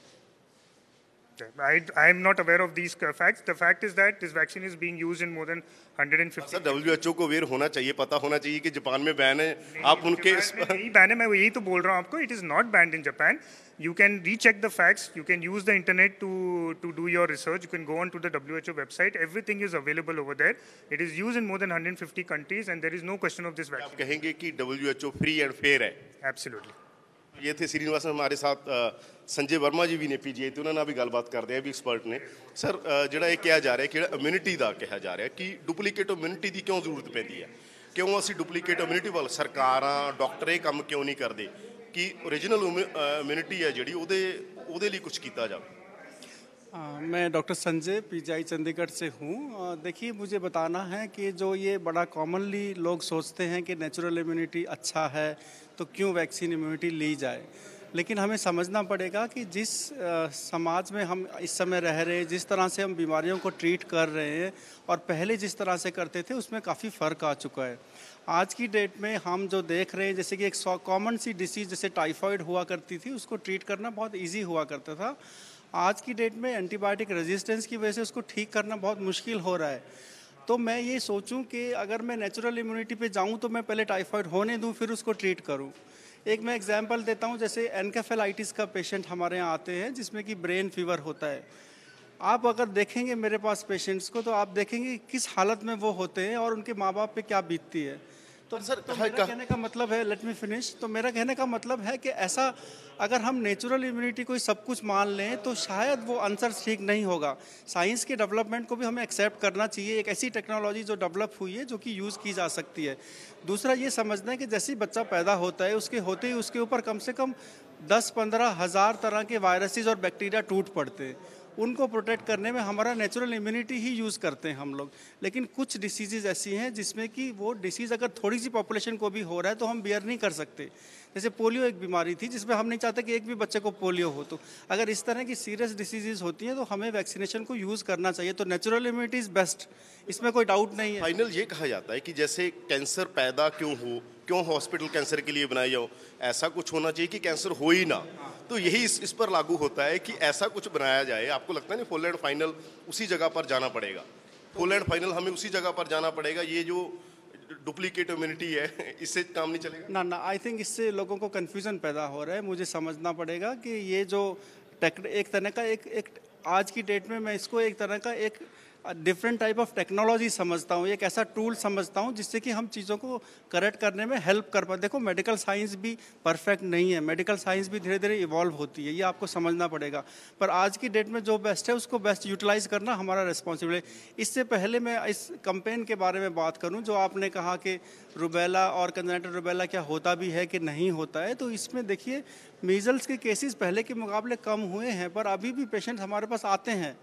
I am not aware of these facts. The fact is that this vaccine is being used in more than 150. Sir WHO को अवेयर होना चाहिए, पता होना चाहिए कि जापान में बैन है। आप उनके नहीं बैन है, मैं यही तो बोल रहा हूँ आपको। It is not banned in Japan. You can recheck the facts. You can use the internet to do your research. You can go on to the WHO website. Everything is available over there. It is used in more than 150 countries, and there is no question of this vaccine. आप कहेंगे कि WHO free and fair है? Absolutely. ये थे श्रीनिवासन हमारे साथ, संजय वर्मा जी भी ने PGI ਤੇ ਉਹਨਾਂ ਨਾਲ ਵੀ ਗੱਲਬਾਤ ਕਰਦੇ ਆ ਵੀ ਐਕਸਪਰਟ ਨੇ। ਸਰ ਜਿਹੜਾ ਇਹ ਕਿਹਾ ਜਾ ਰਿਹਾ ਕਿ ਜਿਹੜਾ ਇਮਿਊਨਿਟੀ ਦਾ ਕਿਹਾ ਜਾ ਰਿਹਾ ਕਿ ਡੁਪਲੀਕੇਟ ਇਮਿਊਨਿਟੀ ਦੀ ਕਿਉਂ ਜ਼ਰੂਰਤ ਪੈਂਦੀ ਹੈ, ਕਿਉਂ ਅਸੀਂ ਡੁਪਲੀਕੇਟ ਇਮਿਊਨਿਟੀ ਵੱਲ ਸਰਕਾਰਾਂ ਡਾਕਟਰ ਇਹ ਕੰਮ ਕਿਉਂ ਨਹੀਂ ਕਰਦੇ ਕਿ ओरिजिनल इम्यूनिटी है जी ਉਹਦੇ ਲਈ कुछ किया जाए? मैं डॉक्टर संजय PGI चंडीगढ़ से हूँ। देखिए, मुझे बताना है कि जो ये बड़ा कॉमनली लोग सोचते हैं कि नेचुरल इम्यूनिटी अच्छा है तो क्यों वैक्सीन इम्यूनिटी ली जाए, लेकिन हमें समझना पड़ेगा कि जिस समाज में हम इस समय रह रहे हैं, जिस तरह से हम बीमारियों को ट्रीट कर रहे हैं और पहले जिस तरह से करते थे उसमें काफ़ी फ़र्क आ चुका है। आज की डेट में हम जो देख रहे हैं, जैसे कि एक कॉमन सी डिसीज़ जैसे टाइफाइड हुआ करती थी, उसको ट्रीट करना बहुत ईजी हुआ करता था। आज की डेट में एंटीबायोटिक रेजिस्टेंस की वजह से उसको ठीक करना बहुत मुश्किल हो रहा है। तो मैं ये सोचूं कि अगर मैं नेचुरल इम्यूनिटी पे जाऊं तो मैं पहले टाइफाइड होने दूं, फिर उसको ट्रीट करूं। एक मैं एग्जांपल देता हूं, जैसे एनकेफेलाइटिस का पेशेंट हमारे यहाँ आते हैं जिसमें कि ब्रेन फीवर होता है। आप अगर देखेंगे मेरे पास पेशेंट्स को तो आप देखेंगे किस हालत में वो होते हैं और उनके माँ बाप पे क्या बीतती है। तो सर मेरा कहने का मतलब है, लेट मी फिनिश, तो मेरा कहने का मतलब है कि ऐसा अगर हम नेचुरल इम्यूनिटी को सब कुछ मान लें तो शायद वो आंसर ठीक नहीं होगा। साइंस के डेवलपमेंट को भी हमें एक्सेप्ट करना चाहिए। एक ऐसी टेक्नोलॉजी जो डेवलप हुई है जो कि यूज़ की जा सकती है। दूसरा ये समझना है कि जैसे ही बच्चा पैदा होता है उसके होते ही उसके ऊपर कम से कम 10-15 हज़ार तरह के वायरसेस और बैक्टीरिया टूट पड़ते हैं। उनको प्रोटेक्ट करने में हमारा नेचुरल इम्यूनिटी ही यूज़ करते हैं हम लोग। लेकिन कुछ डिसीज़ ऐसी हैं जिसमें कि वो डिसीज़ अगर थोड़ी सी पॉपुलेशन को भी हो रहा है तो हम बियर नहीं कर सकते। जैसे पोलियो एक बीमारी थी जिसमें हम नहीं चाहते कि एक भी बच्चे को पोलियो हो। तो अगर इस तरह की सीरियस डिसीज़ होती हैं तो हमें वैक्सीनेशन को यूज़ करना चाहिए। तो नेचुरल इम्यूनिटी इज़ बेस्ट, इसमें कोई डाउट नहीं है। फाइनल ये कहा जाता है कि जैसे कैंसर पैदा क्यों हॉस्पिटल कैंसर के लिए बनाए जाओ, ऐसा कुछ होना चाहिए कि कैंसर हो ही ना। तो यही इस पर लागू होता है कि ऐसा कुछ बनाया जाए। आपको लगता है नहीं फुल एंड फाइनल उसी जगह पर जाना पड़ेगा? फुल एंड फाइनल हमें उसी जगह पर जाना पड़ेगा। ये जो डुप्लीकेट इम्यूनिटी है इससे काम नहीं चलेगा ना। आई थिंक इससे लोगों को कन्फ्यूज़न पैदा हो रहा है। मुझे समझना पड़ेगा कि ये जो एक तरह का एक आज की डेट में मैं इसको एक तरह का एक डिफरेंट टाइप ऑफ टेक्नोलॉजी समझता हूँ, एक ऐसा टूल समझता हूँ जिससे कि हम चीज़ों को करेक्ट करने में हेल्प कर पाए। देखो, मेडिकल साइंस भी परफेक्ट नहीं है, मेडिकल साइंस भी धीरे धीरे इवॉल्व होती है, ये आपको समझना पड़ेगा। पर आज की डेट में जो बेस्ट है उसको बेस्ट यूटिलाइज़ करना हमारा रिस्पॉन्सिबिलिटी है। इससे पहले मैं इस कैंपेन के बारे में बात करूँ जो आपने कहा कि रुबेला और कंजेनिटल रुबेला क्या होता भी है कि नहीं होता है, तो इसमें देखिए मीजल्स के केसेस पहले के मुकाबले कम हुए हैं, पर अभी भी पेशेंट हमारे पास आते हैं।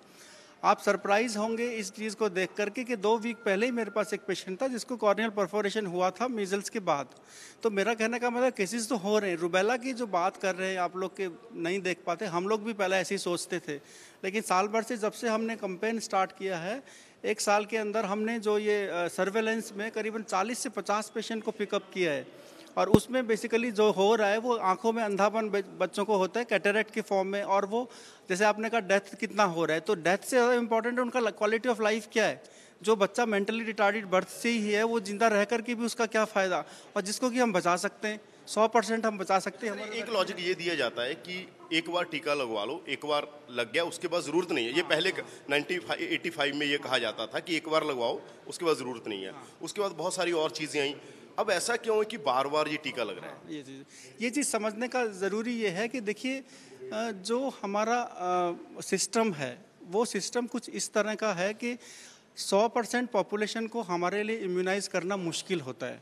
आप सरप्राइज होंगे इस चीज़ को देख करके कि 2 वीक पहले ही मेरे पास एक पेशेंट था जिसको कॉर्नियल परफोरेशन हुआ था मीजल्स के बाद। तो मेरा कहने का मतलब केसेस तो हो रहे हैं। रुबेला की जो बात कर रहे हैं आप लोग के नहीं देख पाते, हम लोग भी पहले ऐसे ही सोचते थे, लेकिन साल भर से जब से हमने कैंपेन स्टार्ट किया है, 1 साल के अंदर हमने जो ये सर्वेलेंस में करीबन 40 से 50 पेशेंट को पिकअप किया है। और उसमें बेसिकली जो हो रहा है वो आंखों में अंधापन बच्चों को होता है कैटरेक्ट के फॉर्म में, और वो जैसे आपने कहा डेथ कितना हो रहा है, तो डेथ से ज़्यादा इम्पॉर्टेंट है उनका क्वालिटी ऑफ लाइफ क्या है। जो बच्चा मेंटली रिटार्डेड बर्थ से ही है वो जिंदा रह कर के भी उसका क्या फ़ायदा, और जिसको कि हम बचा सकते हैं 100% हम बचा सकते हैं। एक लॉजिक ये दिया जाता है कि एक बार टीका लगवा लो, एक बार लग गया उसके बाद ज़रूरत नहीं है। ये पहले 85 में ये कहा जाता था कि एक बार लगवाओ उसके बाद ज़रूरत नहीं है। उसके बाद बहुत सारी और चीज़ें आई। अब ऐसा क्यों है कि बार बार ये टीका लग रहा है? ये चीज़ समझने का ज़रूरी ये है कि देखिए जो हमारा सिस्टम है वो सिस्टम कुछ इस तरह का है कि 100% पॉपुलेशन को हमारे लिए इम्यूनाइज करना मुश्किल होता है।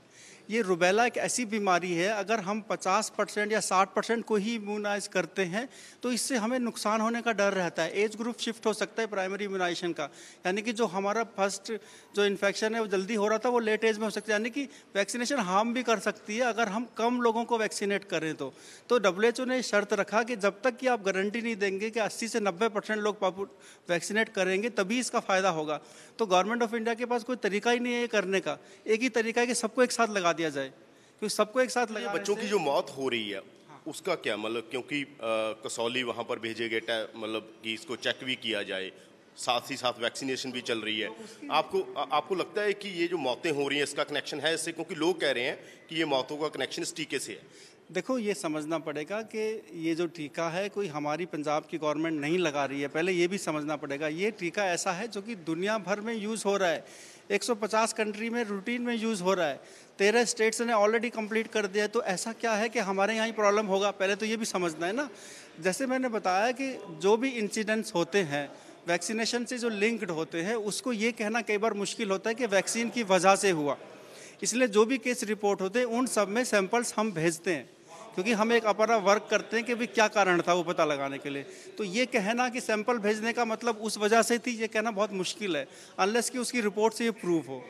ये रुबेला एक ऐसी बीमारी है, अगर हम 50% या 60% को ही इम्यूनाइज करते हैं तो इससे हमें नुकसान होने का डर रहता है। एज ग्रुप शिफ्ट हो सकता है प्राइमरी इम्यूनाइजेशन का, यानी कि जो हमारा फर्स्ट जो इन्फेक्शन है वो जल्दी हो रहा था वो लेट एज में हो सकता है। यानी कि वैक्सीनेशन हार्म भी कर सकती है अगर हम कम लोगों को वैक्सीनेट करें तो WHO ने शर्त रखा कि जब तक कि आप गारंटी नहीं देंगे कि 80 से 90% लोग वैक्सीनेट करेंगे तभी इसका फ़ायदा होगा। तो गवर्नमेंट ऑफ इंडिया के पास कोई तरीका ही नहीं है ये करने का। एक ही तरीका है कि सबको एक साथ लगा दिया जाए, क्योंकि सबको एक साथ लगा। बच्चों की जो मौत हो रही है उसका क्या मतलब, क्योंकि कसौली वहाँ पर भेजे गए, मतलब कि इसको चेक भी किया जाए, साथ ही साथ वैक्सीनेशन भी चल रही है। आपको लगता है कि ये जो मौतें हो रही हैं इसका कनेक्शन है इससे? क्योंकि लोग कह रहे हैं कि ये मौतों का कनेक्शन इस टीके से है। देखो ये समझना पड़ेगा कि ये जो टीका है कोई हमारी पंजाब की गवर्नमेंट नहीं लगा रही है, पहले ये भी समझना पड़ेगा। ये टीका ऐसा है जो कि दुनिया भर में यूज़ हो रहा है, 150 कंट्री में रूटीन में यूज़ हो रहा है, 13 स्टेट्स ने ऑलरेडी कंप्लीट कर दिया है। तो ऐसा क्या है कि हमारे यहाँ ही प्रॉब्लम होगा, पहले तो ये भी समझना है ना। जैसे मैंने बताया कि जो भी इंसिडेंट्स होते हैं वैक्सीनेशन से जो लिंक्ड होते हैं उसको ये कहना कई बार मुश्किल होता है कि वैक्सीन की वजह से हुआ। इसलिए जो भी केस रिपोर्ट होते हैं उन सब में सैंपल्स हम भेजते हैं, क्योंकि हम एक अपना वर्क करते हैं कि भाई क्या कारण था वो पता लगाने के लिए। तो ये कहना कि सैंपल भेजने का मतलब उस वजह से थी, ये कहना बहुत मुश्किल है अनलेस कि उसकी रिपोर्ट से ये प्रूव हो।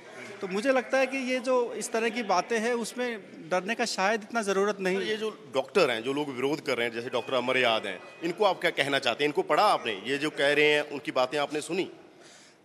तो मुझे लगता है कि ये जो इस तरह की बातें हैं उसमें डरने का शायद इतना ज़रूरत नहीं। ये जो डॉक्टर हैं, जो लोग विरोध कर रहे हैं, जैसे डॉक्टर अमर याद हैं, इनको आप क्या कहना चाहते हैं? इनको पढ़ा आपने? ये जो कह रहे हैं उनकी बातें आपने सुनी?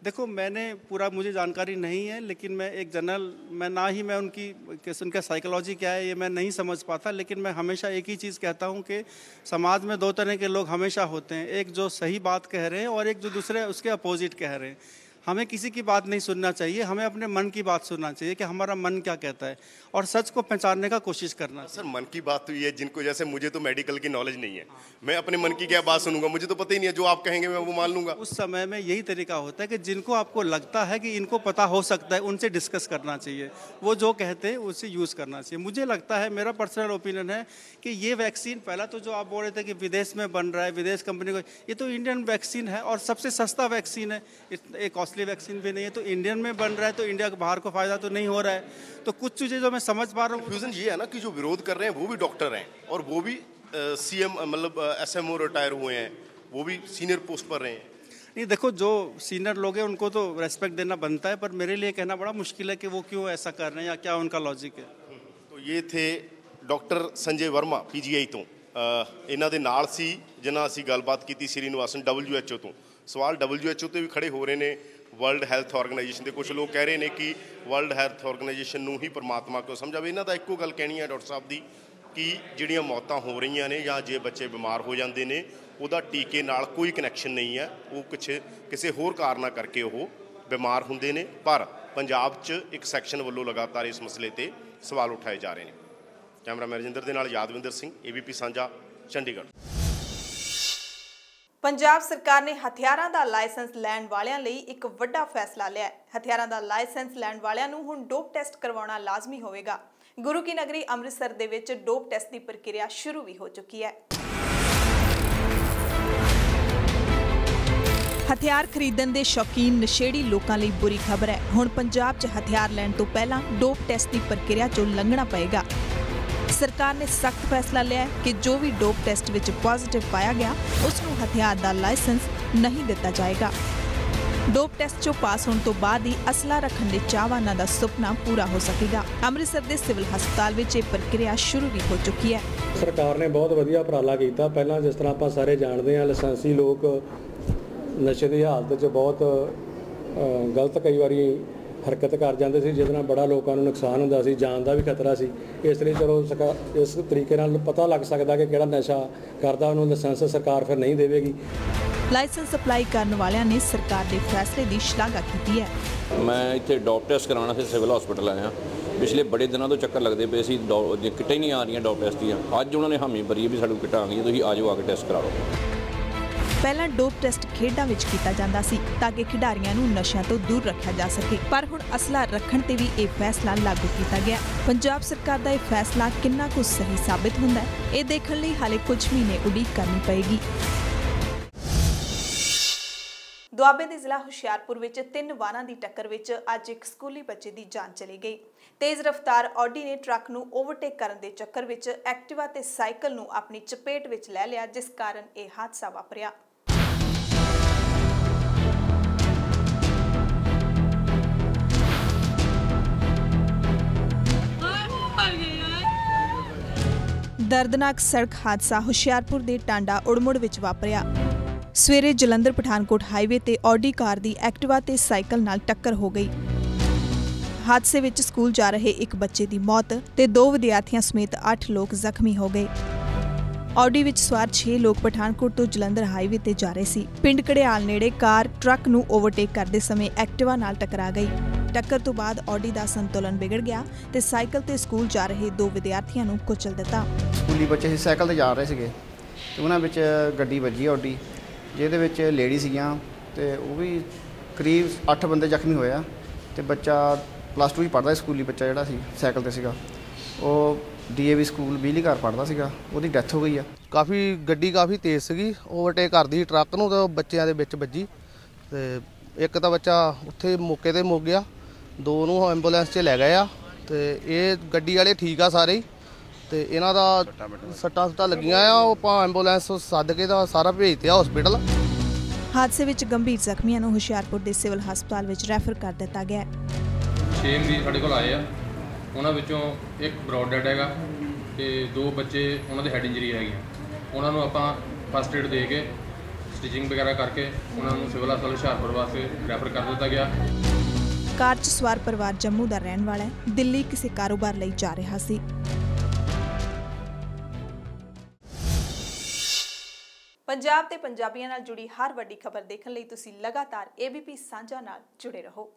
देखो मैंने पूरा, मुझे जानकारी नहीं है, लेकिन मैं एक जनरल, मैं ना ही मैं उनका साइकोलॉजी क्या है ये मैं नहीं समझ पाता। लेकिन मैं हमेशा एक ही चीज़ कहता हूँ कि समाज में दो तरह के लोग हमेशा होते हैं, एक जो सही बात कह रहे हैं और एक जो दूसरे उसके अपोजिट कह रहे हैं। हमें किसी की बात नहीं सुनना चाहिए, हमें अपने मन की बात सुनना चाहिए कि हमारा मन क्या कहता है और सच को पहचानने का कोशिश करना। सर मन की बात तो ये, जिनको जैसे मुझे तो मेडिकल की नॉलेज नहीं है, मैं अपने मन की क्या बात सुनूंगा? मुझे तो पता ही नहीं है, जो आप कहेंगे मैं वो मान लूंगा। उस समय में यही तरीका होता है कि जिनको आपको लगता है कि इनको पता हो सकता है उनसे डिस्कस करना चाहिए, वो जो कहते हैं उसे यूज़ करना चाहिए। मुझे लगता है, मेरा पर्सनल ओपिनियन है कि ये वैक्सीन, पहला तो जो आप बोल रहे थे कि विदेश में बन रहा है, विदेश कंपनी को, ये तो इंडियन वैक्सीन है और सबसे सस्ता वैक्सीन है, एक कॉस्टली वैक्सीन भी नहीं है। तो इंडियन में बन रहा है तो इंडिया के बाहर को फायदा तो नहीं हो रहा है। तो कुछ चीज़ें जो मैं समझ पा रहा हूँ, कंफ्यूजन ये है ना कि जो विरोध कर रहे हैं वो भी डॉक्टर हैं और वो भी CM मतलब SMO रिटायर हुए हैं, वो भी सीनियर पोस्ट पर रहे हैं। नहीं देखो, जो सीनियर लोग हैं उनको तो रेस्पेक्ट देना बनता है, पर मेरे लिए कहना बड़ा मुश्किल है कि वो क्यों ऐसा कर रहे हैं या क्या उनका लॉजिक है। तो ये थे डॉक्टर संजय वर्मा PGI ਤੋਂ। ਇਹਨਾਂ ਦੇ ਨਾਲ ਸੀ ਜਿਨ੍ਹਾਂ ਅਸੀਂ ਗੱਲਬਾਤ ਕੀਤੀ श्रीनिवासन WHO ਤੋਂ। ਸਵਾਲ WHO ਤੇ ਵੀ ਖੜੇ ਹੋ ਰਹੇ ਨੇ, ਵਰਲਡ ਹੈਲਥ ਆਰਗੇਨਾਈਜੇਸ਼ਨ ਦੇ ਕੁਝ ਲੋਕ ਕਹਿ ਰਹੇ ਨੇ ਕਿ ਵਰਲਡ ਹੈਲਥ ਆਰਗੇਨਾਈਜੇਸ਼ਨ ਨੂੰ ਹੀ ਪਰਮਾਤਮਾ ਕਿਉਂ ਸਮਝਾਵੇ। ਇਹਨਾਂ ਦਾ ਇੱਕੋ ਗੱਲ ਕਹਿਣੀ ਹੈ ਡਾਕਟਰ ਸਾਹਿਬ ਦੀ ਕਿ ਜਿਹੜੀਆਂ ਮੌਤਾਂ ਹੋ ਰਹੀਆਂ ਨੇ ਜਾਂ ਜੇ ਬੱਚੇ ਬਿਮਾਰ ਹੋ ਜਾਂਦੇ ਨੇ ਉਹਦਾ ਟੀਕੇ ਨਾਲ ਕੋਈ ਕਨੈਕਸ਼ਨ ਨਹੀਂ ਹੈ, ਉਹ ਕਿਸੇ ਹੋਰ ਕਾਰਨਾਂ ਕਰਕੇ ਉਹ ਬਿਮਾਰ ਹੁੰਦੇ ਨੇ। ਪਰ ਪੰਜਾਬ 'ਚ ਇੱਕ ਸੈਕਸ਼ਨ ਵੱਲੋਂ ਲਗਾਤਾਰ ਇਸ ਮਸਲੇ ਤੇ ਸਵਾਲ ਉਠਾਏ ਜਾ ਰਹੇ ਨੇ। ਕੈਮਰਾਮੈਨ ਰਜਿੰਦਰ ਦੇ ਨਾਲ ਯਾਦਵਿੰਦਰ ਸਿੰਘ, ABP ਸਾਂਝਾ, ਚੰਡੀਗੜ੍ਹ। ਪੰਜਾਬ ਸਰਕਾਰ ਨੇ ਹਥਿਆਰਾਂ ਦਾ ਲਾਇਸੈਂਸ ਲੈਣ ਵਾਲਿਆਂ ਲਈ ਇੱਕ ਵੱਡਾ ਫੈਸਲਾ ਲਿਆ ਹੈ। ਹਥਿਆਰਾਂ ਦਾ ਲਾਇਸੈਂਸ ਲੈਣ ਵਾਲਿਆਂ ਨੂੰ ਹੁਣ ਡੋਪ ਟੈਸਟ ਕਰਵਾਉਣਾ ਲਾਜ਼ਮੀ ਹੋਵੇਗਾ। ਗੁਰੂ ਕੀ ਨਗਰੀ ਅੰਮ੍ਰਿਤਸਰ ਦੇ ਵਿੱਚ ਡੋਪ ਟੈਸਟ ਦੀ ਪ੍ਰਕਿਰਿਆ ਸ਼ੁਰੂ ਵੀ ਹੋ ਚੁੱਕੀ ਹੈ। ਹਥਿਆਰ ਖਰੀਦਣ ਦੇ ਸ਼ੌਕੀਨ ਨਸ਼ੇੜੀ ਲੋਕਾਂ ਲਈ ਬੁਰੀ ਖਬਰ ਹੈ। ਹੁਣ ਪੰਜਾਬ 'ਚ ਹਥਿਆਰ ਲੈਣ ਤੋਂ ਪਹਿਲਾਂ ਡੋਪ ਟੈਸਟ ਦੀ ਪ੍ਰਕਿਰਿਆ 'ਚੋਂ ਲੰਘਣਾ ਪਏਗਾ। ਸਰਕਾਰ ਨੇ ਸਖਤ ਫੈਸਲਾ ਲਿਆ ਹੈ ਕਿ ਜੋ ਵੀ ਡੋਪ ਟੈਸਟ ਵਿੱਚ ਪੋਜ਼ਿਟਿਵ ਪਾਇਆ ਗਿਆ ਉਸ ਨੂੰ ਹਥਿਆਰ ਦਾ ਲਾਇਸੈਂਸ ਨਹੀਂ ਦਿੱਤਾ ਜਾਏਗਾ। ਡੋਪ ਟੈਸਟ 'ਚੋਂ ਪਾਸ ਹੋਣ ਤੋਂ ਬਾਅਦ ਹੀ ਅਸਲਾ ਰੱਖਣ ਦੇ ਚਾਹਵਾਨਾਂ ਦਾ ਸੁਪਨਾ ਪੂਰਾ ਹੋ ਸਕੇਗਾ। ਅੰਮ੍ਰਿਤਸਰ ਦੇ ਸਿਵਲ ਹਸਪਤਾਲ ਵਿੱਚ ਇਹ ਪ੍ਰਕਿਰਿਆ ਸ਼ੁਰੂ ਵੀ ਹੋ ਚੁੱਕੀ ਹੈ। ਸਰਕਾਰ ਨੇ ਬਹੁਤ ਵਧੀਆ ਉਪਰਾਲਾ ਕੀਤਾ। ਪਹਿਲਾਂ ਜਿਸ ਤਰ੍ਹਾਂ ਆਪਾਂ ਸਾਰੇ ਜਾਣਦੇ ਹਾਂ, ਲਾਇਸੈਂਸੀ ਲੋਕ ਨਸ਼ੇ ਦੀ ਹਾਲਤ 'ਚ ਬਹੁਤ ਗਲਤ ਕਈ ਵਾਰੀ ਹਰਕਤ ਕਰ ਜਾਂਦੇ ਸੀ, ਜਿਹਦੇ ਨਾਲ ਬੜਾ ਲੋਕਾਂ ਨੂੰ ਨੁਕਸਾਨ ਹੁੰਦਾ ਸੀ, ਜਾਨ ਦਾ ਵੀ ਖਤਰਾ ਸੀ। ਇਸ ਲਈ ਚਲੋ ਇਸ ਤਰੀਕੇ ਨਾਲ ਪਤਾ ਲੱਗ ਸਕਦਾ ਕਿ ਕਿਹੜਾ ਨਸ਼ਾ ਕਰਦਾ, ਉਹਨੂੰ ਲਾਇਸੈਂਸ ਸਰਕਾਰ ਫਿਰ ਨਹੀਂ ਦੇਵੇਗੀ। ਲਾਇਸੈਂਸ ਅਪਲਾਈ ਕਰਨ ਵਾਲਿਆਂ ਨੇ ਸਰਕਾਰ ਦੇ ਫੈਸਲੇ ਦੀ ਸ਼ਲਾਘਾ ਕੀਤੀ ਹੈ। ਮੈਂ ਇੱਥੇ ਡੋਪ ਟੈਸਟ ਕਰਾਉਣਾ ਸੀ, ਸਿਵਲ ਹਸਪੀਟਲ ਆਇਆ ਪਿਛਲੇ ਬੜੇ ਦਿਨਾਂ ਤੋਂ ਚੱਕਰ ਲੱਗਦੇ ਪਏ ਸੀ, ਕਿੱਟਾਂ ਹੀ ਨਹੀਂ ਆ ਰਹੀਆਂ ਡੋਪ ਟੈਸਟ ਦੀਆਂ। ਅੱਜ ਉਹਨਾਂ ਨੇ ਹਾਮੀ ਭਰੀ ਵੀ ਸਾਨੂੰ ਕਿੱਟਾਂ ਆ ਗਈਆਂ, ਤੁਸੀਂ ਆ ਜਾਓ ਆ ਕੇ ਟੈਸਟ ਕਰਾ ਲਓ। ਪਹਿਲਾਂ ਡੋਪ ਟੈਸਟ ਖੇਡਾਂ ਵਿੱਚ ਕੀਤਾ ਜਾਂਦਾ ਸੀ ਤਾਂ ਕਿ ਖਿਡਾਰੀਆਂ ਨੂੰ ਨਸ਼ਿਆਂ ਤੋਂ ਦੂਰ ਰੱਖਿਆ ਜਾ ਸਕੇ, ਪਰ ਹੁਣ ਅਸਲਾ ਰੱਖਣ ਤੇ ਵੀ ਇਹ ਫੈਸਲਾ ਲਾਗੂ ਕੀਤਾ ਗਿਆ। ਪੰਜਾਬ ਸਰਕਾਰ ਦਾ ਇਹ ਫੈਸਲਾ ਕਿੰਨਾ ਕੁ ਸਹੀ ਸਾਬਿਤ ਹੁੰਦਾ ਹੈ, ਇਹ ਦੇਖਣ ਲਈ ਹਾਲੇ ਕੁਝ ਮਹੀਨੇ ਉਡੀਕ ਕਰਨੀ ਪਏਗੀ। ਦੁਆਬੇ ਦੇ ਜ਼ਿਲ੍ਹਾ ਹੁਸ਼ਿਆਰਪੁਰ ਵਿੱਚ 3 ਵਾਹਨਾਂ ਦੀ ਟੱਕਰ ਵਿੱਚ ਅੱਜ ਇੱਕ ਸਕੂਲੀ ਬੱਚੇ ਦੀ ਜਾਨ ਚਲੀ ਗਈ। ਤੇਜ਼ ਰਫ਼ਤਾਰ ਆਡੀ ਨੇ ਟਰੱਕ ਨੂੰ ਓਵਰਟੇਕ ਕਰਨ ਦੇ ਚੱਕਰ ਵਿੱਚ ਐਕਟਿਵਾ ਤੇ ਸਾਈਕਲ ਨੂੰ ਆਪਣੀ ਚਪੇਟ ਵਿੱਚ ਲੈ ਲਿਆ, ਜਿਸ ਕਾਰਨ ਇਹ ਹਾਦਸਾ ਵਾਪਰਿਆ। ਦਰਦਨਾਕ ਸੜਕ ਹਾਦਸਾ ਹੁਸ਼ਿਆਰਪੁਰ ਦੇ ਟਾਂਡਾ ਉੜਮੁੜ ਵਿੱਚ ਵਾਪਰਿਆ। ਸਵੇਰੇ ਜਲੰਧਰ ਪਠਾਨਕੋਟ ਹਾਈਵੇ ਤੇ ਆਡੀ ਕਾਰ ਦੀ ਐਕਟਿਵਾ ਤੇ ਸਾਈਕਲ ਨਾਲ ਟੱਕਰ ਹੋ ਗਈ। ਹਾਦਸੇ ਵਿੱਚ ਸਕੂਲ ਜਾ ਰਹੇ ਇੱਕ ਬੱਚੇ ਦੀ ਮੌਤ ਤੇ 2 ਵਿਦਿਆਰਥੀਆਂ ਸਮੇਤ 8 ਲੋਕ ਜ਼ਖਮੀ ਹੋ ਗਏ। ਆਡੀ ਵਿੱਚ ਸਵਾਰ 6 ਲੋਕ ਪਠਾਨਕੋਟ ਤੋਂ ਜਲੰਧਰ ਹਾਈਵੇ ਤੇ ਜਾ ਰਹੇ ਸੀ। ਪਿੰਡ ਕੜਿਆਲ ਨੇੜੇ ਕਾਰ ਟਰੱਕ ਨੂੰ ਓਵਰਟੇਕ ਕਰਦੇ ਸਮੇਂ ਐਕਟਿਵਾ ਨਾਲ ਟਕਰਾ ਗਈ। ਟੱਕਰ ਤੋਂ ਬਾਅਦ ਆਡੀ ਦਾ ਸੰਤੁਲਨ ਵਿਗੜ ਗਿਆ ਤੇ ਸਾਈਕਲ ਤੇ ਸਕੂਲ ਜਾ ਰਹੇ 2 ਵਿਦਿਆਰਥੀਆਂ ਨੂੰ ਕੁਚਲ ਦਿੱਤਾ। ਸਕੂਲੀ ਬੱਚੇ ਸੀ ਸਾਈਕਲ ਤੇ ਜਾ ਰਹੇ ਸੀਗੇ ਤੇ ਉਹਨਾਂ ਵਿੱਚ ਗੱਡੀ ਵੱਜੀ ਆਡੀ, ਜਿਹਦੇ ਵਿੱਚ ਲੇਡੀ ਸੀਗੀਆਂ ਤੇ ਉਹ ਵੀ ਕਰੀਬ 8 ਬੰਦੇ ਜ਼ਖਮੀ ਹੋਇਆ ਤੇ ਬੱਚਾ +2 ਹੀ ਪੜ੍ਹਦਾ, ਸਕੂਲੀ ਬੱਚਾ ਜਿਹੜਾ ਸੀ ਸਾਈਕਲ ਤੇ ਸੀਗਾ, ਉਹ DAV ਸਕੂਲ ਬਿਜਲੀ ਘਰ ਪੜ੍ਹਦਾ ਸੀਗਾ, ਉਹਦੀ ਡੈਥ ਹੋ ਗਈ ਆ। ਗੱਡੀ ਕਾਫੀ ਤੇਜ਼ ਸੀਗੀ, ਓਵਰਟੇਕ ਕਰਦੀ ਟਰੱਕ ਨੂੰ ਤੇ ਬੱਚਿਆਂ ਦੇ ਵਿੱਚ ਵੱਜੀ ਤੇ ਇੱਕ ਤਾਂ ਬੱਚਾ ਉੱਥੇ ਮੌਕੇ ਤੇ ਮੁੱਕ ਗਿਆ, 2 ਨੂੰ ਐਂਬੂਲੈਂਸ 'ਚ ਲੈ ਗਏ ਆ ਤੇ ਇਹ ਗੱਡੀ ਵਾਲੇ ਠੀਕ ਆ ਸਾਰੇ ਤੇ ਇਹਨਾਂ ਦਾ ਸੱਟਾਂ ਲੱਗੀਆਂ ਆ, ਉਹ ਆਪਾਂ ਐਂਬੂਲੈਂਸ ਸੱਦ ਕੇ ਤਾਂ ਸਾਰਾ ਭੇਜਤੇ ਆ ਹਸਪੀਟਲ। ਹਾਦਸੇ ਵਿੱਚ ਗੰਭੀਰ ਜ਼ਖਮੀਆਂ ਨੂੰ ਹੁਸ਼ਿਆਰਪੁਰ ਦੇ ਸਿਵਲ ਹਸਪਤਾਲ ਵਿੱਚ ਰੈਫਰ ਕਰ ਦਿੱਤਾ ਗਿਆ। 6 ਮਰੀਜ਼ ਸਾਡੇ ਕੋਲ ਆਏ ਆ, ਉਹਨਾਂ ਵਿੱਚੋਂ ਇੱਕ ਬਰੌਡ ਡੈਡ ਹੈਗਾ ਤੇ 2 ਬੱਚੇ ਉਹਨਾਂ ਦੇ ਹੈਡ ਇੰਜਰੀ ਹੈਗੀ। ਉਹਨਾਂ ਨੂੰ ਆਪਾਂ ਫਸਟ ਏਡ ਦੇ ਕੇ ਸਟਿਚਿੰਗ ਵਗੈਰਾ ਕਰਕੇ ਉਹਨਾਂ ਨੂੰ ਸਿਵਲ ਹਸਪਤਾਲ ਹੁਸ਼ਿਆਰਪੁਰ ਵਾਸਤੇ ਰੈਫਰ ਕਰ ਦਿੱਤਾ ਗਿਆ। ਕਾਰ 'ਚ ਸਵਾਰ ਪਰਿਵਾਰ ਜੰਮੂ ਦਾ ਰਹਿਣ ਵਾਲਾ ਹੈ, ਦਿੱਲੀ ਕਿਸੇ ਕਾਰੋਬਾਰ ਲਈ ਜਾ ਰਿਹਾ ਸੀ। ਪੰਜਾਬ ਤੇ ਪੰਜਾਬੀਆਂ ਨਾਲ ਜੁੜੀ ਹਰ ਵੱਡੀ ਖਬਰ ਦੇਖਣ ਲਈ ਤੁਸੀਂ ਲਗਾਤਾਰ ABP ਸਾਂਝਾ ਨਾਲ ਜੁੜੇ ਰਹੋ।